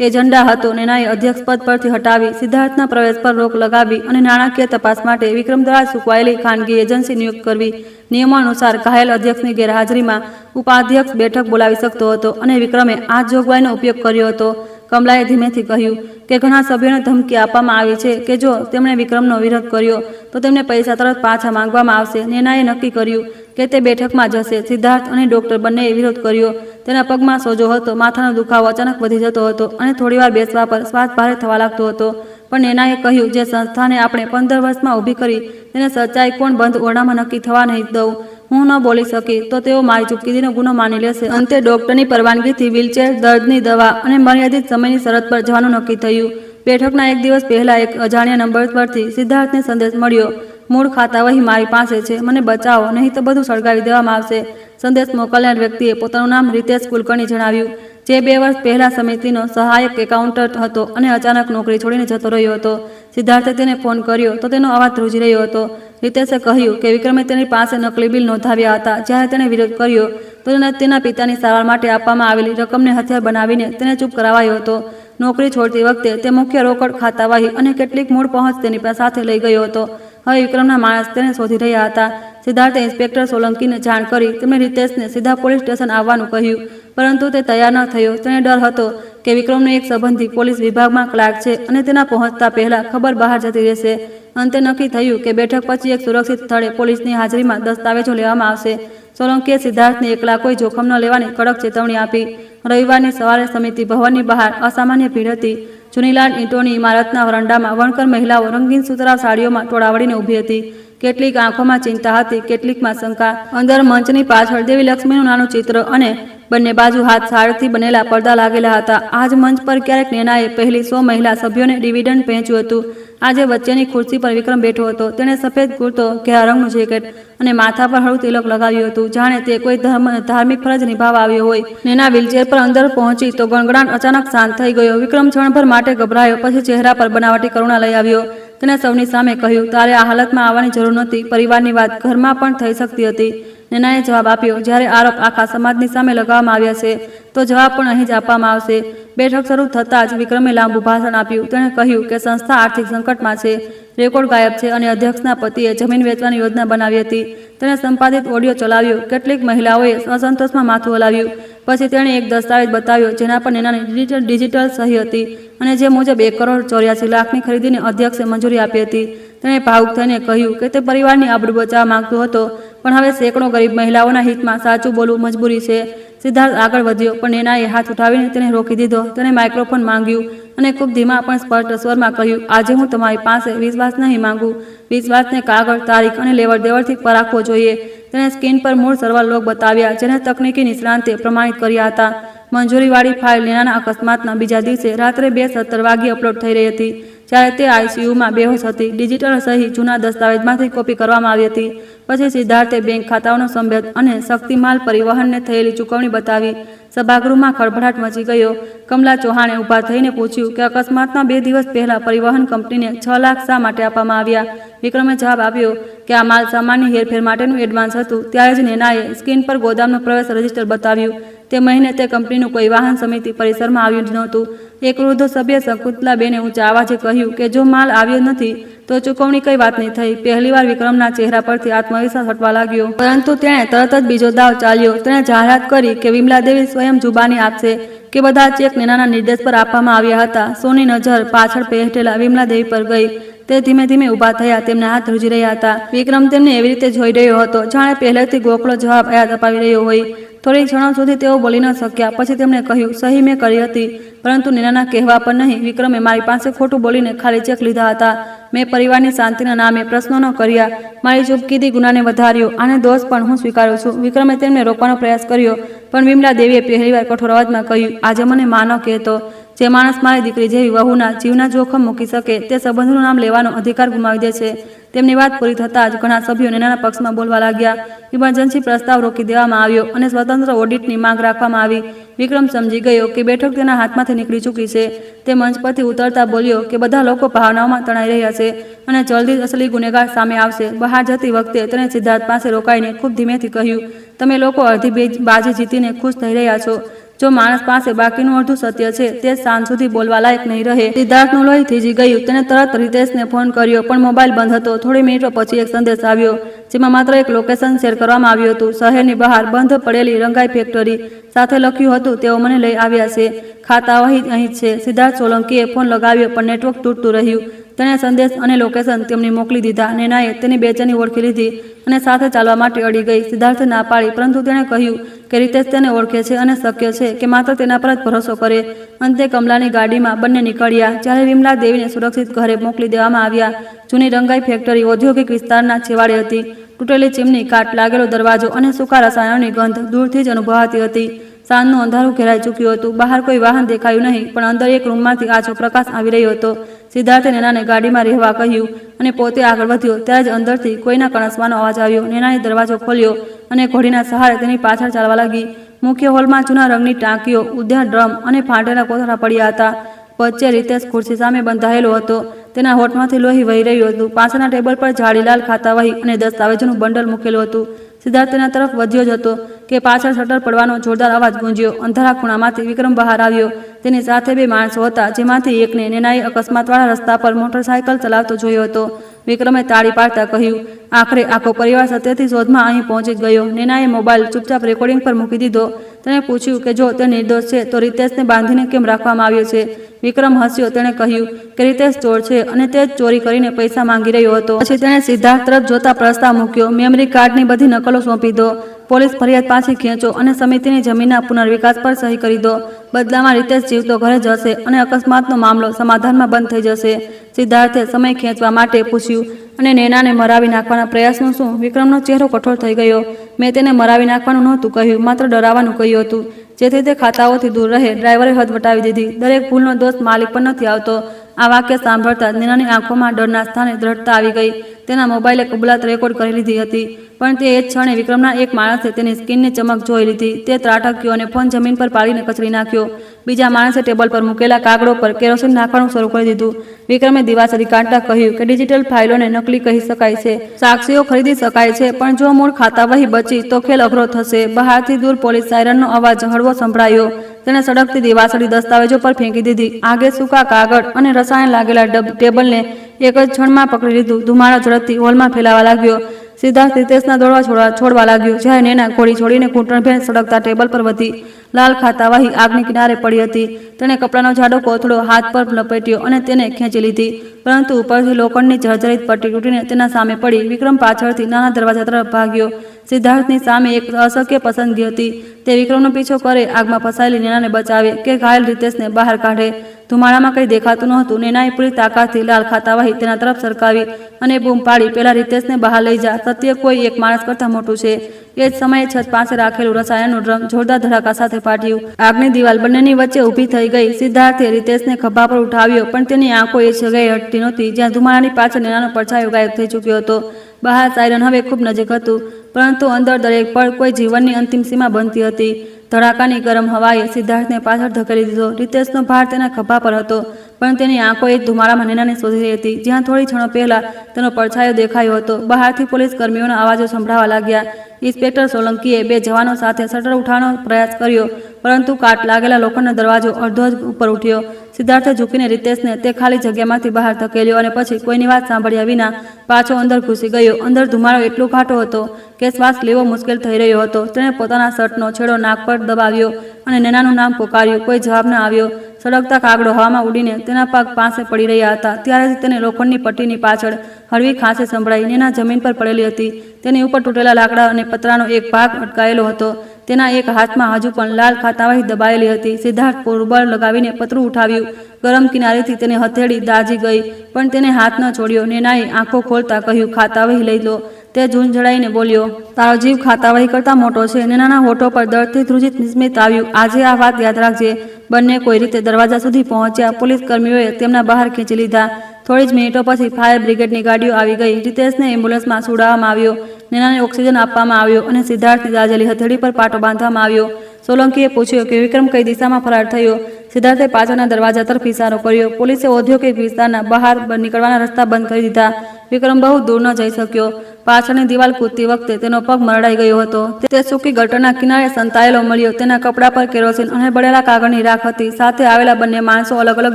એજન્ડા હતો નેનાએ અધ્યક્ષ પદ પરથી હટાવી, સિદ્ધાર્થના પ્રવેશ પર રોક લગાવી અને નાણાકીય તપાસ માટે વિક્રમ દ્વારા ચૂકવાયેલી ખાનગી એજન્સી નિયુક્ત કરવી. નિયમો અનુસાર ઘાયલ અધ્યક્ષની ગેરહાજરીમાં ઉપાધ્યક્ષ બેઠક બોલાવી શકતો હતો અને વિક્રમે આ જોગવાઈનો ઉપયોગ કર્યો હતો. કમલાએ ધીમેથી કહ્યું કે ઘણા સભ્યોને ધમકી આપવામાં આવી છે કે જો તેમણે વિક્રમનો વિરોધ કર્યો તો તેમને પૈસા તરત પાછા માંગવામાં આવશે. નેનાએ નક્કી કર્યું કે તે બેઠકમાં જશે. સિદ્ધાર્થ અને ડોક્ટર બંનેએ વિરોધ કર્યો. તેના પગમાં સોજો હતો, માથાનો દુખાવો અચાનક વધી જતો હતો અને થોડીવાર બેસવા પર શ્વાસ ભારે થવા લાગતો હતો. પણ નેનાએ કહ્યું, જે સંસ્થાને આપણે 15 વર્ષમાં ઊભી કરી તેને સચ્ચાઈ કોણ બંધ ઓરડામાં નક્કી થવા નહીં દઉં. હું ન બોલી શકી તો તેઓ મારી ચૂપકીદીનો ગુનો માની લેશે. અંતે ડોક્ટરની પરવાનગીથી વ્હીલચેર, દર્દની દવા અને મર્યાદિત સમયની શરત પર જવાનું નક્કી થયું. બેઠકના 1 દિવસ પહેલા એક અજાણ્યા નંબર પરથી સિદ્ધાર્થને સંદેશ મળ્યો. મૂળ ખાતાવહી મારી પાસે છે, મને બચાવો, નહીં તો બધું સળગાવી દેવામાં આવશે. સંદેશ મોકલનાર વ્યક્તિએ પોતાનું નામ રીતેશ કુલકર્ણી જણાવ્યું, જે 2 વર્ષ પહેલા સમિતિનો સહાયક એકાઉન્ટન્ટ હતો અને અચાનક નોકરી છોડીને જતો રહ્યો હતો. સિદ્ધાર્થે તેને ફોન કર્યો તો તેનો અવાજ ધ્રુજી રહ્યો હતો. રીતેશે કહ્યું કે વિક્રમે તેની પાસે નકલી બિલ નોંધાવ્યા હતા. જ્યારે તેણે વિરોધ કર્યો તો તેના પિતાની સારવાર માટે આપવામાં આવેલી રકમને હથિયાર બનાવીને તેને ચૂપ કરાવાયો હતો. નોકરી છોડતી વખતે તે મુખ્ય રોકડ ખાતાવહી અને કેટલીક મૂળ પહોંચ તેની સાથે લઈ ગયો હતો. હવે વિક્રમના માણસ તેને શોધી રહ્યા હતા. સિદ્ધાર્થે ઇન્સ્પેક્ટર સોલંકીને જાણ કરી તેમણે રીતેશને સીધા પોલીસ સ્ટેશન આવવાનું કહ્યું, પરંતુ તે તૈયાર ન થયો. તેને ડર હતો કે વિક્રમનો એક સંબંધી પોલીસ વિભાગમાં ક્લાર્ક છે અને તેના પહોંચતા પહેલા ખબર બહાર જતી રહેશે. અંતે નક્કી થયું કે બેઠક પછી એક સુરક્ષિત સ્થળે પોલીસની હાજરીમાં દસ્તાવેજો લેવામાં આવશે. સોલંકીએ સિદ્ધાર્થને એકલા કોઈ જોખમ ન લેવાની કડક ચેતવણી આપી. રવિવારની સવારે સમિતિ ભવનની બહાર અસામાન્ય ભીડ હતી. જૂની લાલ ઈંટોની ઇમારતના વરંડામાં વણકર મહિલાઓ રંગીન સુતરાઉ સાડીઓમાં ટોળાવડીને ઊભી હતી. કેટલીક આંખોમાં ચિંતા હતી, કેટલીકમાં શંકા. અંદર મંચની પાછળ દેવી લક્ષ્મીનું નાનું ચિત્ર અને બંને બાજુ હાથ સાડીથી બનેલા પડદા લાગેલા હતા. આજ મંચ પર ક્યારેક નેનાએ પહેલી 100 મહિલા સભ્યોને ડિવિડન્ડ પહોંચ્યું હતું. આજે વચ્ચેની ખુરશી પર વિક્રમ બેઠો હતો. તેણે સફેદ કુર્તો, ઘેરા રંગનું જેકેટ અને માથા પર હળવું તિલક લગાવ્યું હતું, જાણે તે કોઈ ધાર્મિક ફરજ નિભાવવા આવ્યો હોય. નેના વ્હીલચેર પર અંદર પહોંચી તો ગણગણાટ અચાનક શાંત થઈ ગયો. વિક્રમ ક્ષણભર માટે ગભરાયો, પછી ચહેરા પર બનાવટી કરુણા લઈ આવ્યો. તેણે સૌની સામે કહ્યું, તારે આ હાલતમાં આવવાની જરૂર નહોતી. પરિવારની વાત ઘરમાં પણ થઈ શકતી હતી. નેનાએ જવાબ આપ્યો, જ્યારે આરોપ આખા સમાજની સામે લગાવવામાં આવ્યા છે તો જવાબ પણ અહીં જ આપવામાં આવશે. બેઠક શરૂ થતાં જ વિક્રમે લાંબુ ભાષણ આપ્યું. તેણે કહ્યું કે સંસ્થા આર્થિક સંકટમાં છે, રેકોર્ડ ગાયબ છે અને અધ્યક્ષના પતિએ જમીન વેચવાની યોજના બનાવી હતી. તેણે સંપાદિત ઓડિયો ચલાવ્યો. કેટલીક મહિલાઓએ અસંતોષમાં માથું હલાવ્યું. પછી તેણે એક દસ્તાવેજ બતાવ્યો જેના પર નેનાની ડિજિટલ સહી હતી અને જે મુજબ 1,84,00,000ની ખરીદીને અધ્યક્ષે મંજૂરી આપી હતી. તેણે ભાવુક થઈને કહ્યું કે તે પરિવારની આબરૂ બચાવવા માંગતો હતો, પણ હવે સેંકડો ગરીબ મહિલાઓના હિતમાં સાચું બોલવું મજબૂરી છે. સિદ્ધાર્થ આગળ વધ્યો, પણ નેનાએ હાથ ઉઠાવીને તેને રોકી દીધો. તેણે માઇક્રોફોન માંગ્યું અને ખૂબ ધીમા પણ સ્પષ્ટ સ્વરમાં કહ્યું, આજે હું તમારી પાસે વિશ્વાસ નહીં માંગુ. વિશ્વાસને કાગળ, તારીખ અને લેવડ દેવડથી રાખવો જોઈએ. તેણે સ્ક્રીન પર મૂળ સર્વર લોગ બતાવ્યા, જેને તકનીકી નિષ્ણાંતે પ્રમાણિત કર્યા હતા. મંજૂરીવાળી ફાઇલ નેનાના અકસ્માતના બીજા દિવસે રાત્રે 2:17 વાગ્યે અપલોડ થઈ રહી હતી, જ્યારે તે આઈસીયુમાં બેહોશ હતી. ડિજિટલ સહી જૂના દસ્તાવેજમાંથી કોપી કરવામાં આવી હતી. પછી સિદ્ધાર્થે બેંક ખાતાઓનો સંભેદ અને શક્તિમાલ પરિવહનને થયેલી ચૂકવણી બતાવી. સભાગૃહમાં ખળભળાટ મચી ગયો. કમલા ચૌહાણે ઊભા થઈને પૂછ્યું કે અકસ્માતના 2 દિવસ પહેલા પરિવહન કંપનીને 6 લાખ શા માટે આપવામાં આવ્યા? વિક્રમે જવાબ આપ્યો કે આ માલ સામાનની હેરફેર માટેનું એડવાન્સ હતું. ત્યારે જ નેનાએ સ્ક્રીન પર ગોદામનો પ્રવેશ રજિસ્ટર બતાવ્યું. તે મહિને તે કંપનીનું કોઈ વાહન સમિતિ પરિસરમાં આવ્યું જ નહોતું. એક વૃદ્ધ સભ્ય શકુંતલાબેને ઊંચા અવાજે કહ્યું કે જો માલ આવ્યો નથી તો ચૂકવણી કઈ વાતની થઈ. પહેલીવાર વિક્રમના ચહેરા પરથી આત્મવિશ્વાસ હટવા લાગ્યો, પરંતુ તેણે તરત જ બીજો દાવ ચાલ્યો. તેણે જાહેરાત કરી કે વિમલા દેવી સ્વયં જુબાની આપશે કે બધા ચેક નેનાના નિર્દેશ પર આપવામાં આવ્યા હતા. સોની નજર પાછળ બેઠેલા વિમલા દેવી પર ગઈ. તે ધીમે ધીમે ઊભા થયા, તેમના હાથ ધ્રુજી રહ્યા હતા. વિક્રમ તેમને એવી રીતે જોઈ રહ્યો હતો જાણે પહેલેથી ગોખલો જવાબ યાદ અપાવી રહ્યો હોય. થોડી ક્ષણો સુધી તેઓ બોલી ન શક્યા. પછી તેમણે કહ્યું, સહી મેં કરી હતી, પરંતુ નેનાના કહેવા પર નહીં. વિક્રમે મારી પાસે ખોટું બોલીને ખાલી ચેક લીધા હતા. મેં પરિવારની શાંતિના નામે પ્રશ્નો ન કર્યા. મારી ચૂપકીથી ગુનાને વધાર્યો. આને દોષ પણ હું સ્વીકારું છું. વિક્રમે તેમને રોકવાનો પ્રયાસ કર્યો, પણ વિમલા દેવીએ પહેલીવાર કઠોર અવાજમાં કહ્યું, આજે મને માં ન કહેતો. જે માણસ મારી દીકરી જેવી વહુના જીવના જોખમ મૂકી શકે તે સંબંધનું નામ લેવાનો અધિકાર ગુમાવી દે છે. તેમની વાત પૂરી થતાં જ ઘણા સભ્યો નેનાના પક્ષમાં બોલવા લાગ્યા. ઇમરજન્સી પ્રસ્તાવ રોકી દેવામાં આવ્યો અને સ્વતંત્ર ઓડિટની માંગ રાખવામાં આવી. વિક્રમ સમજી ગયો કે બેઠક તેના હાથમાંથી નીકળી ચૂકી છે. તે મંચ પરથી ઉતરતા બોલ્યો કે બધા લોકો ભાવનાઓમાં તણાઈ રહ્યા છે અને જલ્દી જ અસલી ગુનેગાર સામે આવશે. બહાર જતી વખતે તેણે સિદ્ધાર્થ પાસે રોકાઈને ખૂબ ધીમેથી કહ્યું, તમે લોકો અડધી બાજી જીતીને ખુશ થઈ રહ્યા છો. જો માણસ પાસે બાકીનું અડધું સત્ય છે તે સાંજ સુધી બોલવા લાયક નહીં રહે. સિદ્ધાર્થનું લોહી થીજી ગયું. તેણે તરત રીતેશને ફોન કર્યો, પણ મોબાઈલ બંધ હતો. થોડી મિનિટો પછી એક સંદેશ આવ્યો, જેમાં માત્ર એક લોકેશન શેર કરવામાં આવ્યું હતું. શહેરની બહાર બંધ પડેલી રંગાઈ ફેક્ટરી. સાથે લખ્યું હતું, તેઓ મને લઈ આવ્યા છે. ખાતા અહીં જ છે. સિદ્ધાર્થ સોલંકીએ ફોન લગાવ્યો, પણ નેટવર્ક તૂટતું રહ્યું. તેણે સંદેશ અને લોકેશન તેમની મોકલી દીધા. નેનાએ તેની બેચેની ઓળખી લીધી અને સાથે ચાલવા માટે અડી ગઈ. સિદ્ધાર્થે ના પાડી, પરંતુ તેણે કહ્યું કે રીતેશ તેને ઓળખે છે અને શક્ય છે કે માત્ર તેના પર જ ભરોસો કરે. અંતે કમલાની ગાડીમાં બંને નીકળ્યા. જ્યારે વિમલા દેવીને સુરક્ષિત ઘરે મોકલી દેવામાં આવ્યા. જૂની રંગાઈ ફેક્ટરી ઔદ્યોગિક વિસ્તારના છેવાડે હતી. તૂટેલી ચીમની, કાટ લાગેલો દરવાજો અને સૂકા રસાયણોની ગંધ દૂરથી જ અનુભવાતી હતી. સાંજનું અંધારું ઘેરાઈ ચૂક્યું હતું. બહાર કોઈ વાહન દેખાયું નહીં, પણ અંદર એક રૂમમાંથી આછો પ્રકાશ આવી રહ્યો હતો. સિદ્ધાર્થે નેનાને ગાડીમાં રહેવા કહ્યું અને પોતે આગળ વધ્યો. ત્યારે જ અંદરથી કોઈના કણસવાનો અવાજ આવ્યો. નેનાએ દરવાજો ખોલ્યો અને ઘોડીના સહારે તેની પાછળ ચાલવા લાગી. મુખ્ય હોલમાં જૂના રંગની ટાંકીઓ, ઊંધા ડ્રમ અને ફાટેલા કોથળા પડ્યા હતા. વચ્ચે રીતેશ ખુરશી સામે બંધાયેલો હતો. તેના હોઠમાંથી લોહી વહી રહ્યું હતું. પાછળના ટેબલ પર જાળીલાલ ખાતાવહી અને દસ્તાવેજોનું બંડલ મૂકેલું હતું. સિદ્ધાર્થ તેના તરફ વધ્યો જ હતો કે પાછળ શટર પડવાનો જોરદાર અવાજ ગુંજ્યો. અંધારા ખૂણામાંથી વિક્રમ બહાર આવ્યો. તેની સાથે બે માણસો હતા, જેમાંથી એકને નેનાએ અકસ્માતવાળા રસ્તા પર મોટરસાયકલ ચલાવતો જોયો હતો. વિક્રમે તાળી પાડતા કહ્યું, આખરે આખો પરિવાર સત્યથી શોધમાં અહીં પહોંચી ગયો. નેનાએ મોબાઈલ ચૂપચાપ રેકોર્ડિંગ પર મૂકી દીધો. તેણે પૂછ્યું કે જો તે નિર્દોષ છે તો રીતેશને બાંધીને કેમ રાખવામાં આવ્યો છે. વિક્રમ હસ્યો. તેણે કહ્યું કે રીતેશ ચોર છે અને તે જ ચોરી કરીને પૈસા માંગી રહ્યો હતો. પછી તેણે સિદ્ધાર્થ તરફ જોતા પ્રસ્તાવ મૂક્યો, મેમરી કાર્ડની બધી નકલો સોંપી દો, પોલીસ ફરિયાદ પાછી ખેંચો અને સમિતિની જમીનના પુનર્વિકાસ પર સહી કરી દો. બદલામાં રીતેશ જીવતો ઘરે જશે અને અકસ્માતનો મામલો સમાધાનમાં બંધ થઈ જશે. સિદ્ધાર્થે સમય ખેંચવા માટે પૂછ્યું, અને નેનાને મરાવી નાખવાના પ્રયાસનું શું? વિક્રમનો ચહેરો કઠોર થઈ ગયો. મેં તેને મરાવી નાખવાનું નહોતું કહ્યું, માત્ર ડરાવવાનું કહ્યું હતું, જેથી તે ખાતાઓથી દૂર રહે. ડ્રાઈવરે હદ વટાવી દીધી. દરેક ભૂલનો દોષ માલિક પર નથી આવતો. આ વાક્ય સાંભળતા નેનાની આંખોમાં ડરના સ્થાને દ્રઢતા આવી ગઈ. તેના મોબાઈલે કબૂલાત રેકોર્ડ કરી લીધી હતી, પણ તે એ જ ક્ષણે વિક્રમના એક માણસે તેની સ્કિનની ચમક જોઈ લીધી. તે ત્રાટક્યો અને ફોન જમીન પર પાડીને કચડી નાખ્યો. બીજા માણસે ટેબલ પર મૂકેલા કાગળો પર કેરોસીન નાખવાનું શરૂ કરી દીધું. વિક્રમે દિવાસળી કાઢતા કહ્યું કે ડિજિટલ ફાઇલોને નકલી કહી શકાય છે, સાક્ષીઓ ખરીદી શકાય છે, પણ જો મૂળ ખાતાવહી બચી તો ખેલ અઘરો થશે. બહારથી દૂર પોલીસ સાયરનનો અવાજ હળવો સંભળાયો. તેણે સળગતી દિવાસળી દસ્તાવેજો પર ફેંકી દીધી. આગે સૂકા કાગળ અને રસાયણ લાગેલા ટેબલને એક જ ક્ષણમાં પકડી લીધું. ધુમાડો ઝડપથી હોલમાં ફેલાવા લાગ્યો. સિદ્ધાર્થ રીતેશના દોડવા છોડવા લાગ્યો. જ્યારે નેના ઘોડી છોડીને ઘૂંટણભેર સળગતા ટેબલ પર વધી. લાલ ખાતાવહી આગની કિનારે પડી હતી. તેણે કપડાનો જાડો કોથળો હાથ પર લપેટ્યો અને તેને ખેંચી લીધી, પરંતુ ઉપરથી લોખંડની જર્જરિત પટ્ટી તૂટીને તેના સામે પડી. વિક્રમ પાછળથી નાના દરવાજા તરફ ભાગ્યો. સિદ્ધાર્થની સામે એક અશક્ય પસંદગી હતી. તે વિક્રમનો પીછો કરે, આગમાં ફસાયેલી નેનાને બચાવે કે ઘાયલ રીતેશને બહાર કાઢે. ધુમાડામાં કંઈ દેખાતું નહોતું. નેનાએ પૂરી તાકાતથી લાલ ખાતાવહી તેના તરફ સરકાવી અને બૂમ પાડી, પેલા રીતેશને બહાર લઈ જા. સત્ય કોઈ એક માણસ કરતાં મોટું છે. એ જ સમયે છત પાસે રાખેલું રસાયણનું ડ્રમ જોરદાર ધડાકા સાથે ફાટ્યું. આગની દિવાલ બંનેની વચ્ચે ઊભી થઈ ગઈ. સિદ્ધાર્થે રીતેશને ખભા પર ઉઠાવ્યો, પણ તેની આંખો એ જગ્યાએ હટતી નહોતી જ્યાં ધુમાડાની પાછળ નેનાનો પડછાયો ગાયબ થઈ ચૂક્યો હતો. બહાર સાયરન હવે ખૂબ નજીક હતું, પરંતુ અંદર દરેક પળ કોઈ જીવનની અંતિમ સીમા બનતી હતી. ધડાકાની ગરમ હવાએ સિદ્ધાર્થને પાછળ ધકેલી દીધો. રીતેશનો ભાર તેના ખભા પર હતો, પણ તેની આંખો એક ધુમાડામાં નેનાને શોધી રહી હતી, જ્યાં થોડી ક્ષણો પહેલા તેનો પડછાયો દેખાયો હતો. બહારથી પોલીસ કર્મીઓના અવાજો સંભળાવા લાગ્યા. ઇન્સ્પેક્ટર સોલંકીએ બે જવાનો સાથે શટર ઉઠાવવાનો પ્રયાસ કર્યો, પરંતુ કાટ લાગેલા લોખંડનો દરવાજો અડધો જ ઉપર ઉઠ્યો. સિદ્ધાર્થે ઝૂકીને રીતેશને તે ખાલી જગ્યામાંથી બહાર ધકેલ્યો અને પછી કોઈની વાત સાંભળ્યા વિના પાછો અંદર ઘૂસી ગયો. અંદર ધુમાડો એટલો ઘાટો હતો કે શ્વાસ લેવો મુશ્કેલ થઈ રહ્યો હતો. તેણે પોતાના શર્ટનો છેડો નાક પર દબાવ્યો અને નેનાનું નામ પોકાર્યું. કોઈ જવાબ ન આવ્યો. સળગતા કાગડો હવામાં ઉડીને તેના પગ પાસે પડી રહ્યા હતા ત્યારે જ તેને લોખંડની પટ્ટીની પાછળ હળવી ખાંસી સંભળાઈ. નેના જમીન પર પડેલી હતી. તેની ઉપર તૂટેલા લાકડા અને પતરાનો એક ભાગ અટકાયેલો હતો. તેના એક હાથમાં હજુ પણ લાલ ખાતાવહી દબાયેલી હતી. સિદ્ધાર્થ પુરબળ લગાવીને પતરું ઉઠાવ્યું. ગરમ કિનારીથી તેને હથેળી દાઝી ગઈ પણ તેને હાથ ન છોડ્યો. નેનાએ આંખો ખોલતા કહ્યું, ખાતાવહી લઈ લો. તે ઝૂંઝળાઈને બોલ્યો, તારો જીવ ખાતાવહી કરતાં મોટો છે. નેનાના હોઠો પર દર્દથી ધ્રુજિત સ્મિત આવ્યું. આજે આ વાત યાદ રાખજે. બંને કોઈ રીતે દરવાજા સુધી પહોંચ્યા. પોલીસ કર્મીઓએ તેમના બહાર ખેંચી લીધા. થોડી જ મિનિટો પછી ફાયર બ્રિગેડની ગાડીઓ આવી ગઈ. રિતેશને એમ્બ્યુલન્સમાં સુડાવવામાં આવ્યો. નેનાને ઓક્સિજન આપવામાં આવ્યો અને સિદ્ધાર્થની દાઝેલી હથેળી પર પાટો બાંધવામાં આવ્યો. સોલંકીએ પૂછ્યું કે વિક્રમ કઈ દિશામાં ફરાર થયો. સિદ્ધાર્થે પાછળના દરવાજા તરફ ઇશારો કર્યો. પોલીસે ઔદ્યોગિક વિસ્તારના બહાર નીકળવાના રસ્તા બંધ કરી દીધા. વિક્રમ બહુ દૂર ન જઈ શક્યો. પાછળની દિવાલ કૂદતી વખતે તેનો પગ મરડાઈ ગયો હતો. તે સૂકી ગટરના કિનારે સંતાયેલો મળ્યો. તેના કપડા પર કેરોસીન અને બળેલા કાગળની રાખ હતી. સાથે આવેલા બંને માણસો અલગ અલગ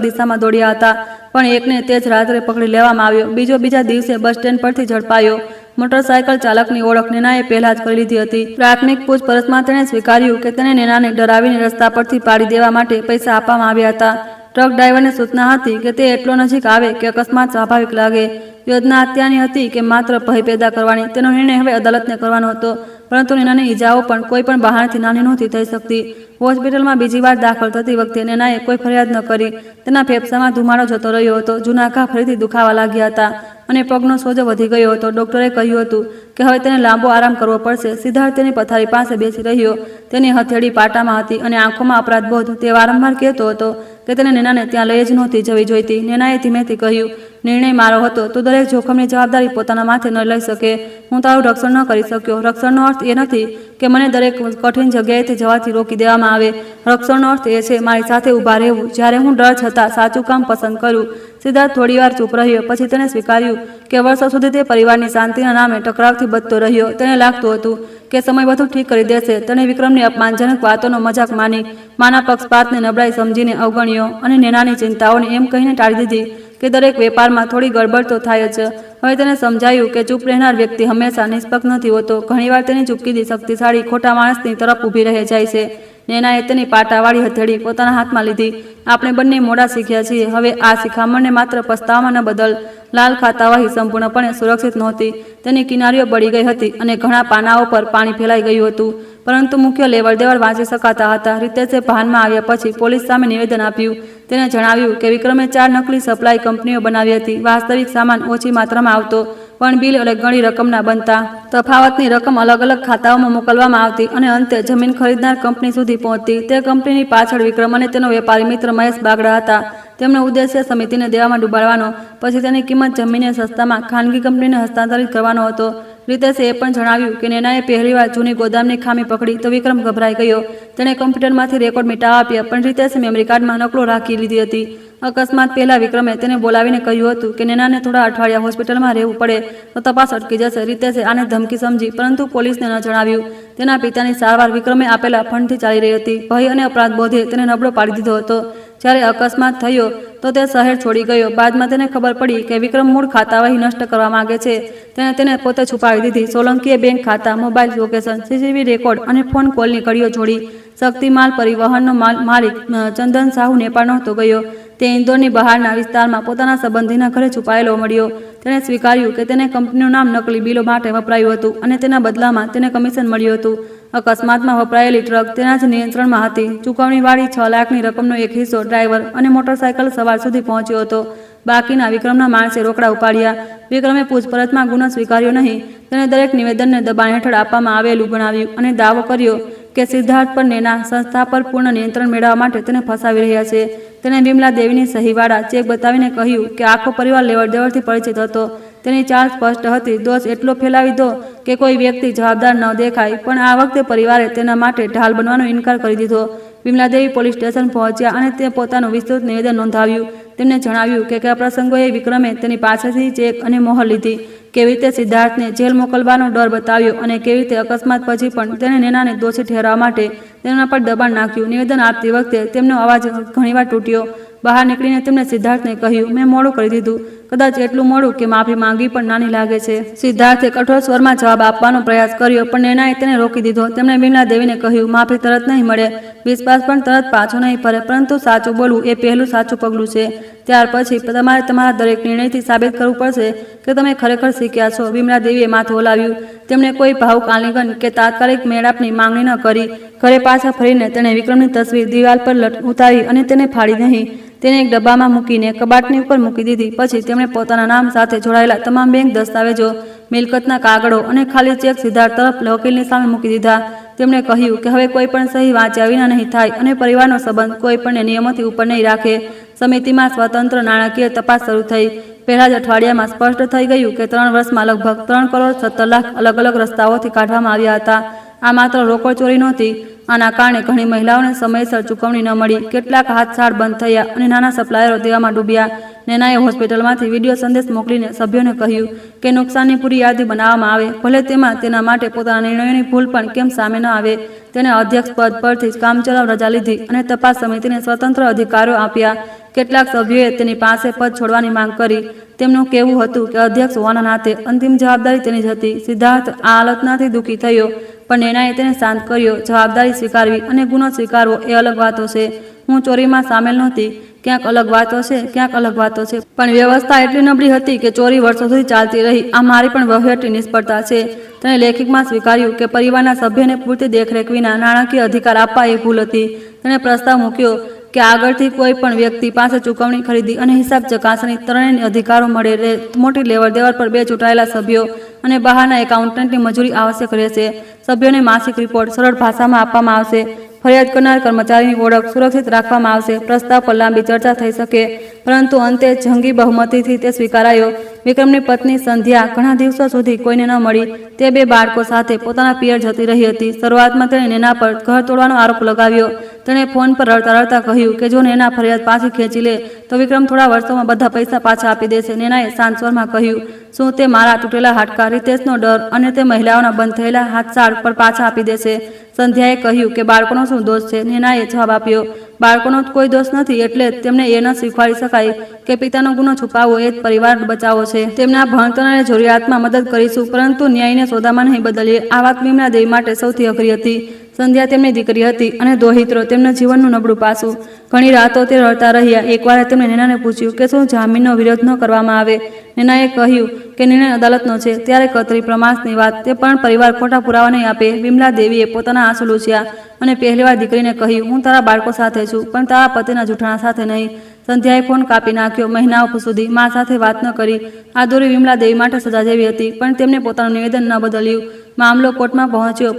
દિશામાં દોડ્યા હતા પણ એકને તે જ રાત્રે પકડી લેવામાં આવ્યો. બીજો બીજા દિવસે બસ સ્ટેન્ડ પરથી ઝડપાયો. મોટરસાયકલ ચાલકની ઓળખ નેનાએ પહેલા જ કરી લીધી હતી. પ્રાથમિક પૂછપરછમાં તેણે સ્વીકાર્યું કે તેને નેનાને ડરાવીને રસ્તા પરથી પાડી દેવા માટે પૈસા આપવામાં આવ્યા હતા. ટ્રક ડ્રાઈવરને સૂચના હતી કે તે એટલો નજીક આવે કે અકસ્માત સ્વાભાવિક લાગે. યોજના હત્યાની હતી કે માત્ર ભય પેદા કરવાની. તેનો નિર્ણય હવે અદાલતને કરવાનો હતો. પરંતુ નેનાની ઈજાઓ પણ કોઈ પણ બહારથી નાની નહોતી થઈ શકતી. હોસ્પિટલમાં બીજી વાર દાખલ થતી વખતે નેનાએ કોઈ ફરિયાદ ન કરી. તેના ફેફસામાં ધુમાડો જતો રહ્યો હતો. જૂના ઘા ફરીથી દુખાવા લાગ્યા હતા અને પગનો સોજો વધી ગયો હતો. ડોક્ટરે કહ્યું હતું કે હવે તેને લાંબો આરામ કરવો પડશે. સિદ્ધાર્થ તેની પથારી પાસે બેસી રહ્યો. તેની હથેળી પાટામાં હતી અને આંખોમાં અપરાધબોધ. તે વારંવાર કહેતો હતો કે તેને નેનાને ત્યાં લઈ જ નહોતી જવી જોઈતી. નેનાએ ધીમેથી કહ્યું, નિર્ણય મારો હતો. તું દરેક જોખમની જવાબદારી પોતાના માથે ન લઈ શકે. હું તારું રક્ષણ ન કરી શક્યો. રક્ષણનો અર્થ એ નથી કે મને દરેક કઠિન જગ્યાએથી જવાથી રોકી દેવામાં આવે. રક્ષણનો અર્થ એ છે મારી સાથે ઊભા રહેવું જ્યારે હું ડર છતાં સાચું કામ પસંદ કરું. સિદ્ધાર્થ થોડીવાર ચૂપ રહ્યો. પછી તેણે સ્વીકાર્યું કે વર્ષો સુધી તે પરિવારની શાંતિના નામે ટકરાવથી બચતો રહ્યો. તેને લાગતું હતું કે સમય બધું ઠીક કરી દેશે. તેણે વિક્રમની અપમાનજનક વાતોનો મજાક માની, માના પક્ષપાતને નબળાઈ સમજીને અવગણ્યો અને નેનાની ચિંતાઓને એમ કહીને ટાળી દીધી કે દરેક વેપારમાં થોડી ગડબડ તો થાય જ. હવે તેને સમજાયું કે ચૂપ રહેનાર વ્યક્તિ હંમેશા નિષ્પક્ષ નથી હોતો. ઘણીવાર તેની ચૂપકીદી શક્તિશાળી ખોટા માણસની તરફ ઊભી રહી જાય છે. નેનાએ તેની પાટાવાળી હથેળી પોતાના હાથમાં લીધી. આપણે બંને મોડા શીખ્યા છીએ. હવે આ શિખામણને માત્ર પસ્તાવામાં ન બદલ. લાલ ખાતાવહી સંપૂર્ણપણે સુરક્ષિત નહોતી. તેની કિનારીઓ બળી ગઈ હતી અને ઘણા પાનાઓ પર પાણી ફેલાઈ ગયું હતું. પરંતુ મુખ્ય લેવડ દેવડ વાંચી શકાતા હતા. રીતેશે ભાનમાં આવ્યા પછી પોલીસ સામે નિવેદન આપ્યું. તેને જણાવ્યું કે વિક્રમે 4 નકલી સપ્લાય કંપનીઓ બનાવી હતી. વાસ્તવિક સામાન ઓછી માત્રામાં આવતો પણ બિલ અને ઘણી રકમના બનતા. તફાવતની રકમ અલગ અલગ ખાતાઓમાં મોકલવામાં આવતી અને અંતે જમીન ખરીદનાર કંપની સુધી પહોંચતી. તે કંપનીની પાછળ વિક્રમ અને તેનો વેપારી મિત્ર મહેશ બાગડા હતા. તેમનો ઉદ્દેશ્ય સમિતિને દેવામાં ડૂબાડવાનો, પછી તેની કિંમત જમીને સસ્તામાં ખાનગી કંપનીને હસ્તાંતરિત કરવાનો હતો. રીતેશે એ પણ જણાવ્યું કે નેનાએ પહેલીવાર જૂની ગોદામની ખામી પકડી તો વિક્રમ ગભરાઈ ગયો. તેણે કમ્પ્યુટરમાંથી રેકોર્ડ મિટાવવા આપ્યા પણ રીતેશે મેમરી કાર્ડમાં નકલો રાખી લીધી હતી. અકસ્માત પહેલા વિક્રમે તેને બોલાવીને કહ્યું હતું કે નેનાને થોડા અઠવાડિયા હોસ્પિટલમાં રહેવું પડે તો તપાસ અટકી જશે. રીતેશે આને ધમકી સમજી પરંતુ પોલીસને ન જણાવ્યું. તેના પિતાની સારવાર વિક્રમે આપેલા ફંડથી ચાલી રહી હતી. ભય અને અપરાધ બોધે તેને નબળો પાડી દીધો હતો. જ્યારે અકસ્માત થયો તો તે શહેર છોડી ગયો. બાદમાં તેને ખબર પડી કે વિક્રમ મૂળ ખાતાવહી નષ્ટ કરવા માંગે છે. તેણે તેને પોતે છુપાવી દીધી. સોલંકીએ બેંક ખાતા, મોબાઈલ લોકેશન, સીસીટીવી રેકોર્ડ અને ફોન કોલની કડીઓ જોડી. શક્તિમાલ પરિવહનનો માલિક ચંદન સાહુ નેપાળ નહોતો ગયો. તે ઇન્દોરની બહારના વિસ્તારમાં પોતાના સંબંધીના ઘરે છુપાયેલો મળ્યો. તેણે સ્વીકાર્યું કે તેને કંપનીનું નામ નકલી બિલો માટે વપરાયું હતું અને તેના બદલામાં તેને કમિશન મળ્યું હતું. અકસ્માતમાં વપરાયેલી ટ્રક તેના જ નિયંત્રણમાં હતી. ચૂકવણીવાળી 6 લાખની રકમનો એક હિસ્સો ડ્રાઈવર અને મોટરસાયકલ સવાર સુધી પહોંચ્યો હતો. બાકીના વિક્રમના માણસે રોકડા ઉપાડ્યા. વિક્રમે પૂછપરછમાં ગુનો સ્વીકાર્યો નહીં. તેણે દરેક નિવેદનને દબાણ હેઠળ આપવામાં આવેલું ગણાવ્યું અને દાવો કર્યો કે સિદ્ધાર્થ પર નેના સંસ્થા પર પૂર્ણ નિયંત્રણ મેળવવા માટે તેને ફસાવી રહ્યા છે. તેણે વિમલા દેવીની સહીવાળા ચેક બતાવીને કહ્યું કે આખો પરિવાર લેવડ દેવડથી પરિચિત હતો. તેની ચાલ સ્પષ્ટ હતી. દોષ એટલો ફેલાવી દો કે કોઈ વ્યક્તિ જવાબદાર ન દેખાય. પણ આ વખતે પરિવારે તેના માટે ઢાલ બનવાનો ઇનકાર કરી દીધો. વિમલાદેવી પોલીસ સ્ટેશન પહોંચ્યા અને તે પોતાનું વિસ્તૃત નિવેદન નોંધાવ્યું. તેમને જણાવ્યું કે કયા પ્રસંગોએ વિક્રમે તેની પાસેથી ચેક અને મોહર લીધી, કેવી રીતે સિદ્ધાર્થને જેલ મોકલવાનો ડર બતાવ્યો અને કેવી રીતે અકસ્માત પછી પણ તેણે નેનાને દોષી ઠેરવવા માટે તેમના પર દબાણ નાખ્યું. નિવેદન આપતી વખતે તેમનો અવાજ ઘણીવાર તૂટ્યો. બહાર નીકળીને તેમણે સિદ્ધાર્થને કહ્યું, મેં મોડું કરી દીધું. કદાચ એટલું મોડું કે માફી માંગવી પણ નાની લાગે છે. સિદ્ધાર્થે કઠોર સ્વરમાં જવાબ આપવાનો પ્રયાસ કર્યો, પણ નૈનાએ તેને રોકી દીધો. તેમણે વિમલા દેવીને કહ્યું, માફી તરત નહીં મળે, વિશ્વાસ પણ તરત પાછો નહીં ફરે, પરંતુ સાચું બોલવું એ પહેલું સાચું પગલું છે. ત્યાર પછી તમારે તમારા દરેક નિર્ણયથી સાબિત કરવું પડશે કે તમે ખરેખર શીખ્યા છો. વિમલા દેવીએ માથું હલાવ્યું. તેમણે કોઈ ભાવુક આલિંગન કે તાત્કાલિક મેળાપની માંગણી ન કરી. ઘરે પાછા ફરીને તેણે વિક્રમની તસવીર દિવાલ પર ઉતારી અને તેને ફાડી નહીં, તેને એક ડબ્બામાં મૂકીને કબાટની ઉપર મૂકી દીધી. પછી તેમણે પોતાના નામ સાથે જોડાયેલા તમામ બેંક દસ્તાવેજો, મિલકતના કાગળો અને ખાલી ચેક સિદ્ધાર્થ તરફ વકીલની સામે મૂકી દીધા. તેમણે કહ્યું કે હવે કોઈ પણ સહી વાંચ્યા વિના નહીં થાય અને પરિવારનો સંબંધ કોઈ પણ નિયમોથી ઉપર નહીં રાખે. સમિતિમાં સ્વતંત્ર નાણાકીય તપાસ શરૂ થઈ. પહેલા જ અઠવાડિયામાં સ્પષ્ટ થઈ ગયું કે 3 વર્ષમાં લગભગ 3,17,00,000 અલગ અલગ રસ્તાઓથી કાઢવામાં આવ્યા હતા. આ માત્ર રોકડ ચોરી નહોતી. આના કારણે ઘણી મહિલાઓને સમયસર ચૂકવણી ન મળી, કેટલાક હાથસાળ બંધ થયા અને નાના સપ્લાયરો દેવામાં ડૂબ્યા. નૈનાએ હોસ્પિટલમાંથી વિડીયો સંદેશ મોકલીને સભ્યોને કહ્યું કે નુકસાનની પૂરી યાદી બનાવવામાં આવે, ભલે તેમાં તેના માટે પોતાના નિર્ણયોની ભૂલ પણ કેમ સામે ન આવે. તેને અધ્યક્ષ પદ પરથી જ કામચલાઉ રજા લીધી અને તપાસ સમિતિને સ્વતંત્ર અધિકારો આપ્યા. કેટલાક સભ્યોએ તેની પાસે પદ છોડવાની માંગ કરી. તેમનું કહેવું હતું કે અધ્યક્ષ હોવાના નાતે અંતિમ જવાબદારી તેની જ હતી. સિદ્ધાર્થ આ આલોચનાથી દુઃખી થયો, પણ નૈનાએ તેને શાંત કર્યો. જવાબદારી સ્વીકારવી અને ગુનો સ્વીકારવો એ અલગ વાતો છે. હું ચોરીમાં સામેલ નહોતી. ક્યાંક અલગ વાતો છે, ક્યાંક અલગ વાતો છે, પણ વ્યવસ્થા એટલી નબળી હતી કે ચોરી વર્ષો સુધી ચાલતી રહી. આ મારી પણ વહીવટી નિષ્ફળતા છે. તેણે લેખિતમાં સ્વીકાર્યું કે પરિવારના સભ્યને પૂરતી દેખરેખ વિના નાણાકીય અધિકાર આપવા એ ભૂલ હતી. તેણે પ્રસ્તાવ મૂક્યો કે આગળથી કોઈ પણ વ્યક્તિ પાસે ચૂકવણી, ખરીદી અને હિસાબ ચકાસણી ત્રણેય અધિકારો મળે. મોટી લેવડ દેવડ પર 2 ચૂંટાયેલા સભ્યો અને બહારના એકાઉન્ટન્ટની મજૂરી આવશ્યક રહેશે. સભ્યોને માસિક રિપોર્ટ સરળ ભાષામાં આપવામાં આવશે. ફરિયાદ કરનાર કર્મચારીની ઓળખ સુરક્ષિત રાખવામાં આવશે. પ્રસ્તાવ પર લાંબી ચર્ચા થઈ શકે, પરંતુ અંતે જંગી બહુમતીથી તે સ્વીકારાયો. વિક્રમની પત્ની સંધ્યા ઘણા દિવસો સુધી કોઈને ન મળી. તે 2 બાળકો સાથે પોતાના પિયર જતી રહી હતી. શરૂઆતમાં તેણે નૈના પર ઘર તોડવાનો આરોપ લગાવ્યો. તેણે ફોન પર રડતા રડતા કહ્યું કે જો નૈના ફરિયાદ પાછી ખેંચી લે તો વિક્રમ થોડા વર્ષોમાં બધા પૈસા પાછા આપી દેશે. નૈનાએ શાંત સ્વરમાં કહ્યું, શું તે મારા તૂટેલા હાડકાં, રિતેશનો ડર અને તે મહિલાઓના બંધ થયેલા હાથસાળ પર પાછા આપી દેશે? સંધ્યાએ કહ્યું કે બાળકોનો શું દોષ છે? નૈનાએ જવાબ આપ્યો, બાળકોનો કોઈ દોષ નથી, એટલે તેમને એ ન શીખવાડી શકાય કે પિતાનો ગુનો છુપાવવો એ જ પરિવાર બચાવો છે. તેમના ભણતર અને જરૂરિયાતમાં મદદ કરીશું, પરંતુ ન્યાયને સોદામાં નહીં બદલીએ. આ વાત વિમલા દેવી માટે સૌથી અઘરી હતી. સંધ્યા તેમની દીકરી હતી અને દોહિત્રો તેમના જીવનનું નબળું પાસું. ઘણી રાતો તે રડતા રહ્યા. એકવાર તેમણે નૈનાને પૂછ્યું કે શું જામીનનો વિરોધ ન કરવામાં આવે. નૈનાએ કહ્યું કે નિર્ણય અદાલતનો છે. ત્યારે કતરી પ્રમાસની વાત, તે પણ પરિવાર ખોટા પુરાવા નહીં આપે. વિમલા દેવીએ પોતાના આંસુ લૂછ્યા અને પહેલીવાર દીકરીને કહ્યું, હું તારા બાળકો સાથે છું, પણ તારા પતિના જૂઠાણા સાથે નહીં. સંધ્યાએ ફોન કાપી નાખ્યો. મહિનાઓ સુધી મા સાથે વાત ન કરી. આ દોરી વિમલા દેવી માટે સજા જેવી હતી, પણ તેમને પોતાનું નિવેદન ન બદલ્યું. મામલો કોર્ટમાં પહોંચ્યો.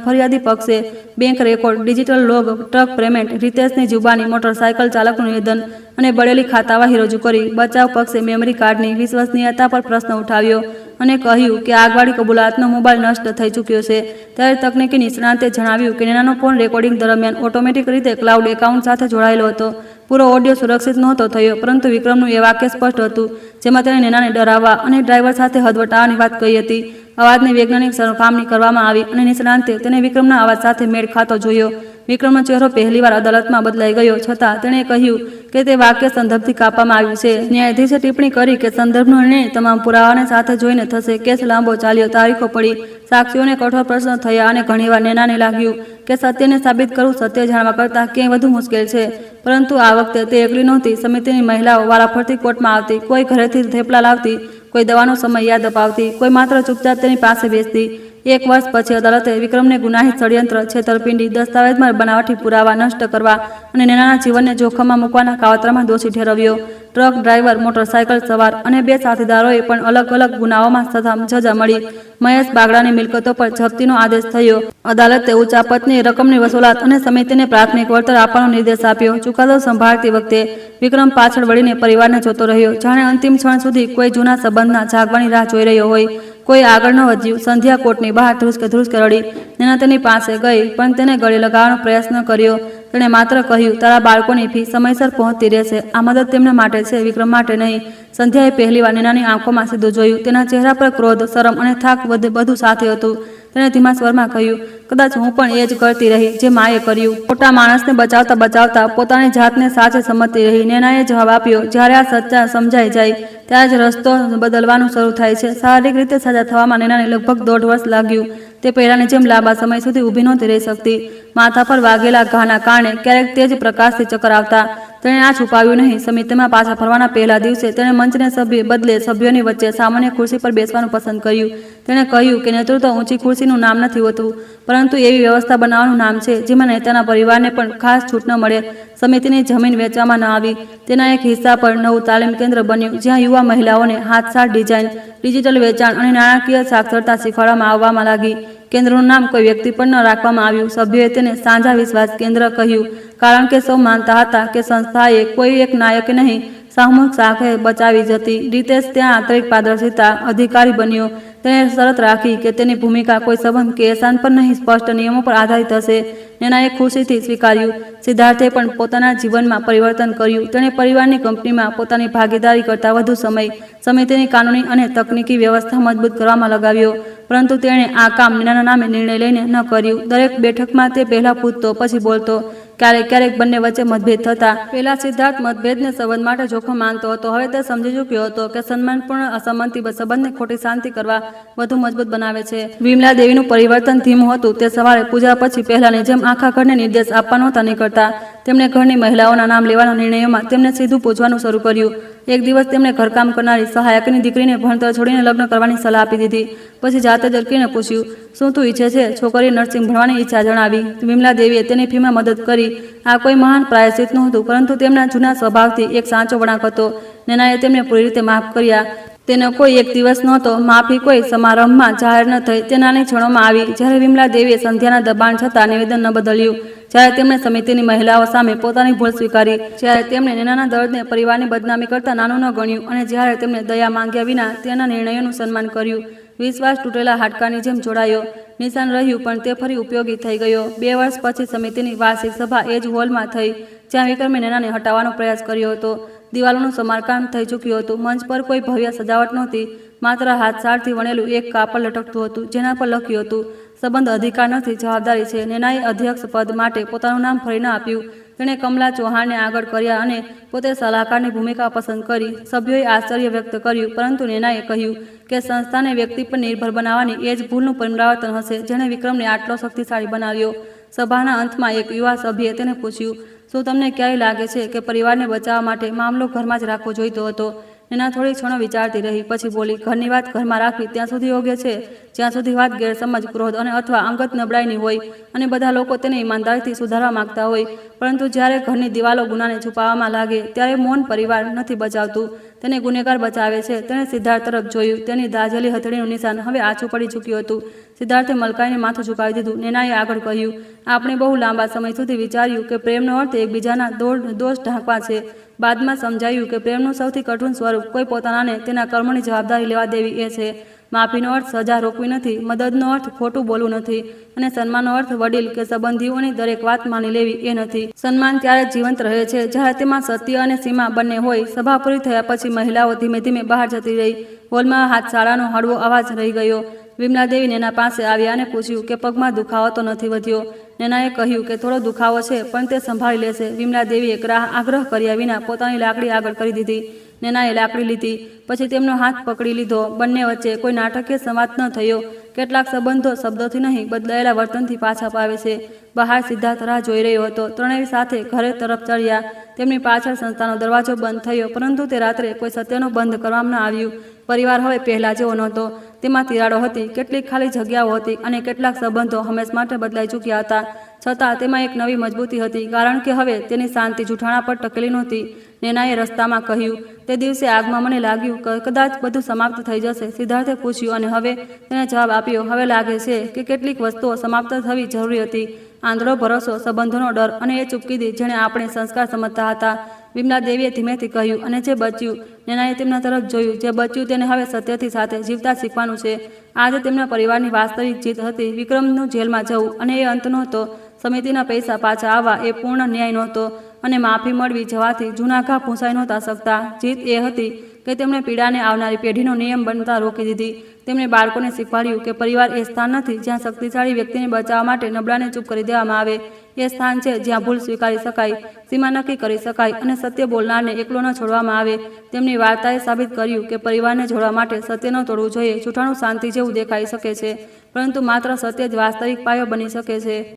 ફરિયાદી પક્ષે bank record, digital log, truck payment, રિતેશની જુબાની, મોટરસાયકલ ચાલકનું નિવેદન અને બળેલી ખાતાવાહી રજૂ કરી. બચાવ પક્ષે મેમરી કાર્ડની વિશ્વસનીયતા પર પ્રશ્ન ઉઠાવ્યો અને કહ્યું કે આગવાડી કબૂલાતનો મોબાઈલ નષ્ટ થઈ ચૂક્યો છે. ત્યારે તકનીકી નિષ્ણાતે જણાવ્યું કે નૈનાનો ફોન રેકોર્ડિંગ દરમિયાન ઓટોમેટિક રીતે ક્લાઉડ એકાઉન્ટ સાથે જોડાયેલો હતો. પૂરો ઓડિયો સુરક્ષિત નહોતો થયો, પરંતુ વિક્રમનું એ વાક્ય સ્પષ્ટ હતું જેમાં તેણે નૈનાને ડરાવવા અને ડ્રાઈવર સાથે હદવટાવવાની વાત કહી હતી. અવાજની વૈજ્ઞાનિક સરખામણી કરવામાં આવી અને નિષ્ણાંતે તેને વિક્રમના અવાજ સાથે મેળ ખાતો જોયો. વિક્રમનો ચહેરો પહેલીવાર અદાલતમાં બદલાઈ ગયો, છતાં તેણે કહ્યું કે તે વાક્ય સંદર્ભથી કાપવામાં આવ્યું છે. ન્યાયાધીશે ટિપ્પણી કરી કે સંદર્ભનો નિર્ણય તમામ પુરાવાને સાથે જોઈને થશે. કેસ લાંબો ચાલ્યો, તારીખો પડી, સાક્ષીઓને કઠોર પ્રશ્નો થયા અને ઘણીવાર નૈનાને લાગ્યું કે સત્યને સાબિત કરવું સત્ય જાણવા કરતાં ક્યાંય વધુ મુશ્કેલ છે. પરંતુ આ વખતે તે એકલી નહોતી. સમિતિની મહિલાઓ વારાફરતી કોર્ટમાં આવતી. કોઈ ઘરેથી થેપલા લાવતી, કોઈ દવાનો સમય યાદ અપાવતી, કોઈ માત્ર ચૂપચાપ તેની પાસે બેસતી. 1 વર્ષ પછી અદાલતે વિક્રમને ગુનાહિત ષડયંત્ર, છેતરપિંડી, દસ્તાવેજમાં બનાવટી પુરાવા નષ્ટ કરવા અને નૈનાના જીવનને જોખમમાં મૂકવાના કાવતરામાં દોષી ઠેરવ્યો. ટ્રક ડ્રાઈવર, મોટરસાયકલ સવાર અને 2 સાથીદારોએ પણ અલગ અલગ ગુનાઓમાં સજા મળી. મહેશ બાગડાની મિલકતો પર જપ્તીનો આદેશ થયો. અદાલતે ઉચાપતની રકમની વસૂલાત અને સમિતિને પ્રાથમિક વળતર આપવાનો નિર્દેશ આપ્યો. ચુકાદો સંભાળતી વખતે વિક્રમ પાછળ વળીને પરિવારને જોતો રહ્યો, જાણે અંતિમ ક્ષણ સુધી કોઈ જૂના સંબંધના જાગવાની રાહ જોઈ રહ્યો હોય. કોઈ આગળ ન વધ્યું. સંધ્યા કોર્ટની બહાર ધ્રુસકે રડી. નૈના તેની પાસે ગઈ, પણ તેને ગળે લગાવવાનો પ્રયાસ ન કર્યો. તેણે માત્ર કહ્યું, તારા બાળકોની ફી સમયસર પહોંચતી રહેશે. આ મદદ તેમના માટે છે, વિક્રમ માટે નહીં. સંધ્યાએ પહેલીવાર નૈનાની આંખોમાં સીધું જોયું. તેના ચહેરા પર ક્રોધ, શરમ અને થાક બધું સાથે હતું. તેણે ધીમા સ્વરમાં કહ્યું, કદાચ હું પણ એ જ કરતી રહી જે માએ કર્યું. ખોટા માણસને બચાવતા પોતાની જાતને સાચે સમજતી રહી. નૈનાએ જવાબ આપ્યો, જ્યારે આ સચ્ચા સમજાઈ જાય ત્યાં જ રસ્તો બદલવાનું શરૂ થાય છે. શારીરિક રીતે સાજા થવામાં નૈનાને લગભગ 1.5 વર્ષ લાગ્યું. તે પહેલાની જેમ લાંબા સમય સુધી ઊભી નહોતી રહી શકતી. માથા પર વાગેલા ઘાના કારણે ક્યારેક તેજ પ્રકાશથી ચક્કર આવતા. તેણે આ છુપાવ્યું નહીં. સમિતિમાં પાછા ફરવાના પહેલા દિવસે તેણે મંચને બદલે સભ્યોની વચ્ચે સામાન્ય ખુરશી પર બેસવાનું પસંદ કર્યું. તેણે કહ્યું કે નેતૃત્વ ઊંચી ખુરશીનું નામ નથી હોતું, પરંતુ એવી વ્યવસ્થા બનાવવાનું નામ છે જેમાં નેતાના પરિવારને પણ ખાસ છૂટ ન મળે. સમિતિની જમીન વેચવામાં ન આવી. તેના એક હિસ્સા પર નવું તાલીમ કેન્દ્ર બન્યું, જ્યાં યુવા મહિલાઓને હાથસાળ ડિઝાઇન, ડિજિટલ વેચાણ અને નાણાકીય સાક્ષરતા શીખવાડવામાં આવવામાં લાગી. કેન્દ્રનું નામ કોઈ વ્યક્તિ પર ન રાખવામાં આવ્યું. સભ્યોએ તેને સાંઝા વિશ્વાસ કેન્દ્ર કહ્યું, કારણ કે સૌ માનતા હતા કે સંસ્થાએ કોઈ એક નાયકે નહીં, સામૂહિક શાખે બચાવી જતી. રીતેશ ત્યાં આંતરિક પારદર્શિતા અધિકારી બન્યો. તેણે શરત રાખી કે તેની ભૂમિકા કોઈ સંબંધ કે એહસાન પર નહીં, સ્પષ્ટ નિયમો પર આધારિત હશે. નૈનાએ ખુશીથી સ્વીકાર્યું. સિદ્ધાર્થે પણ પોતાના જીવનમાં પરિવર્તન કર્યું. તેણે પરિવારની કંપનીમાં પોતાની ભાગીદારી કરતાં વધુ સમય સમિતિની કાનૂની અને તકનીકી વ્યવસ્થા મજબૂત કરવામાં લગાવ્યો. પરંતુ તેણે આ કામ નૈનાના નામે નિર્ણય લઈને ન કર્યું. દરેક બેઠકમાં તે પહેલા પૂછતો, પછી બોલતો. ક્યારેક બંને વચ્ચે મતભેદ થતા. પહેલા સિદ્ધાર્થ મતભેદને સંબંધ માટે જોખમ માનતો હતો. હવે તે સમજી ચૂક્યો હતો કે સન્માનપૂર્ણ અસંમતિ સંબંધને ખોટી શાંતિ કરવા વધુ મજબૂત બનાવે છે. વિમલા દેવીનું પરિવર્તન ધીમું હતું. તે સવારે પૂજા પછી પહેલાની જેમ આખા ઘરને નિર્દેશ આપવા નહોતા નીકળતા. તેમણે ઘરની મહિલાઓના નામ લેવાના નિર્ણયોમાં તેમને સીધું પૂછવાનું શરૂ કર્યું. એક દિવસ તેમણે ઘરકામ કરનારી સહાયકની દીકરીને ભણતર છોડીને લગ્ન કરવાની સલાહ આપી દીધી. પછી જાતે જ અટકીને પૂછ્યું, શું તું ઈચ્છે છે? છોકરીએ નર્સિંગ ભણવાની ઈચ્છા જણાવી. વિમલા દેવીએ તેની ફીમાં મદદ કરી. આ કોઈ મહાન પ્રાયશ્ચિત નહોતું, પરંતુ તેમના જૂના સ્વભાવથી એક સાચો વળાંક હતો. નૈનાએ તેમને પૂરી રીતે માફ કર્યા. તેનો કોઈ એક દિવસ નહોતો. માફી કોઈ સમારંભમાં જાહેર ન થઈ. તે નાની ક્ષણોમાં આવી, જ્યારે વિમલા દેવીએ સંધ્યાના દબાણ છતાં નિવેદન ન બદલ્યું. જ્યારે તેમણે સમિતિની મહિલાઓ સામે પોતાની ભૂલ સ્વીકારી. જ્યારે તેમણે નૈનાના દર્દને પરિવારની બદનામી કરતાં નાનું ન ગણ્યું. અને જ્યારે તેમણે દયા માંગ્યા વિના તેના નિર્ણયોનું સન્માન કર્યું. વિશ્વાસ તૂટેલા હાડકાની જેમ જોડાયો. નિશાન રહ્યું, પણ તે ફરી ઉપયોગી થઈ ગયો. 2 વર્ષ પછી સમિતિની વાર્ષિક સભા એ જ હોલમાં થઈ, જ્યાં વિક્રમે નૈનાને હટાવવાનો પ્રયાસ કર્યો હતો. દિવાલોનું સમારકામ થઈ ચૂક્યું હતું. મંચ પર કોઈ ભવ્ય સજાવટ નહોતી. માત્ર હાથસાળથી વણેલું એક કાપડ લટકતું હતું, જેના પર લખ્યું હતું, સંબંધ અધિકાર નથી, જવાબદારી છે. નૈનાએ અધ્યક્ષ પદ માટે પોતાનું નામ ફરી ન આપ્યું. તેણે કમલા ચૌહાણને આગળ કર્યા અને પોતે સલાહકારની ભૂમિકા પસંદ કરી. સભ્યોએ આશ્ચર્ય વ્યક્ત કર્યું, પરંતુ નૈનાએ કહ્યું કે સંસ્થાને વ્યક્તિ પર નિર્ભર બનાવવાની એ જ ભૂલનું પુનરાવર્તન હશે જેણે વિક્રમને આટલો શક્તિશાળી બનાવ્યો. સભાના અંતમાં એક યુવા સભ્યે તેને પૂછ્યું, શું તમને ક્યારેય લાગે છે કે પરિવારને બચાવવા માટે મામલો ઘરમાં જ રાખવો જોઈતો હતો? નૈના થોડી ક્ષણો વિચારતી રહી, પછી બોલી, ઘરની વાત ઘરમાં રાખવી ત્યાં સુધી યોગ્ય છે જ્યાં સુધી વાત ગેરસમજ, ક્રોધ અને અથવા અંગત નબળાઈની હોય અને બધા લોકો તેને ઈમાનદારીથી સુધારવા માંગતા હોય. પરંતુ જ્યારે ઘરની દિવાલો ગુનાને છુપાવવામાં લાગે, ત્યારે મૌન પરિવાર નથી બચાવતું, તેને ગુનેગાર બચાવે છે. તેણે સિદ્ધાર્થ તરફ જોયું. તેની દાઝેલી હથેળીનું નિશાન હવે આછું પડી ચૂક્યું હતું. સિદ્ધાર્થે મલકાઈને માથું ઝુકાવી દીધું. નૈનાએ આગળ કહ્યું, આપણે બહુ લાંબા સમય સુધી વિચાર્યું કે પ્રેમનો અર્થ એકબીજાના દોષ ઢાંકવા છે. બાદમાં સમજાયું કે પ્રેમનું સૌથી કઠોર સ્વરૂપ કોઈ પોતાનાને તેના કર્મોની જવાબદારી લેવા દેવી એ છે. માફીનો અર્થ સજા રોકવી નથી, મદદનો અર્થ ખોટું બોલવું નથી, અને સન્માનનો અર્થ વડીલ કે સંબંધીઓની દરેક વાત માની લેવી એ નથી. સન્માન ત્યારે જીવંત રહે છે જ્યારે તેમાં સત્ય અને સીમા બંને હોય. સભા પૂરી થયા પછી મહિલાઓ ધીમે ધીમે બહાર જતી રહી. હોલમાં હાથશાળાનો હળવો અવાજ રહી ગયો. વિમલા દેવી નૈના પાસે આવ્યા અને પૂછ્યું કે પગમાં દુખાવો તો નથી વધ્યો? નૈનાએ કહ્યું કે થોડો દુખાવો છે, પણ તે સંભાળી લેશે. વિમલા દેવીએ આગ્રહ કર્યા વિના પોતાની લાકડી આગળ કરી દીધી. નૈનાએ લાકડી લીધી, પછી તેમનો હાથ પકડી લીધો. બંને વચ્ચે કોઈ નાટકીય સંવાદ ન થયો. કેટલાક સંબંધો શબ્દોથી નહીં, બદલાયેલા વર્તનથી પાછા પાવે છે. બહાર સિદ્ધાર્થ રાહ જોઈ રહ્યો હતો. ત્રણેય સાથે ઘરે તરફ ચડ્યા. તેમની પાછળ સંસ્થાનો દરવાજો બંધ થયો, પરંતુ તે રાત્રે કોઈ સત્યનો બંધ કરવામાં ન આવ્યું. પરિવાર હવે પહેલા જેવો નહોતો. તેમાં તિરાડો હતી, કેટલીક ખાલી જગ્યાઓ હતી, અને કેટલાક સંબંધો હંમેશ માટે બદલાઈ ચૂક્યા હતા. છતાં તેમાં એક નવી મજબૂતી હતી, કારણ કે હવે તેની શાંતિ જૂઠાણા પર ટકેલી નહોતી. નૈનાએ રસ્તામાં કહ્યું, તે દિવસે આગમાં મને લાગ્યું કે કદાચ બધું સમાપ્ત થઈ જશે. સિદ્ધાર્થે પૂછ્યું, અને હવે? તેણે જવાબ આપ્યો, હવે લાગે છે કે કેટલીક વસ્તુઓ સમાપ્ત થવી જરૂરી હતી. આંધળો ભરોસો, સંબંધોનો ડર અને એ ચૂપકીદી જેણે આપણે સંસ્કાર સમજતા હતા. વિમલા દેવીએ ધીમેથી કહ્યું, અને જે બચ્યું? નૈનાએ તેમના તરફ જોયું. જે બચ્યું તેને હવે સત્યથી સાથે જીવતા શીખવાનું છે. આજે તેમના પરિવારની વાસ્તવિક જીત હતી વિક્રમનું જેલમાં જવું, અને એ અંત નહોતો. સમિતિના પૈસા પાછા આવવા એ પૂર્ણ ન્યાય નહોતો, અને માફી મળવી જવાથી જૂના ઘા ભૂંસાઈ નહોતા શકતા. જીત એ હતી કે તેમણે પીડાને આવનારી પેઢીનો નિયમ બનતા રોકી દીધી. તેમણે બાળકોને શીખવાડ્યું કે પરિવાર એ સ્થાન નથી જ્યાં શક્તિશાળી વ્યક્તિને બચાવવા માટે નબળાને ચૂપ કરી દેવામાં આવે. એ સ્થાન છે જ્યાં ભૂલ સ્વીકારી શકાય, સીમા નક્કી કરી શકાય અને સત્ય બોલનારને એકલો ન છોડવામાં આવે. તેમની વાર્તાએ સાબિત કર્યું કે પરિવારને જોડવા માટે સત્ય ન તોડવું જોઈએ. જૂઠાણું શાંતિ જેવું દેખાઈ શકે છે, પરંતુ માત્ર સત્ય જ વાસ્તવિક પાયો બની શકે છે.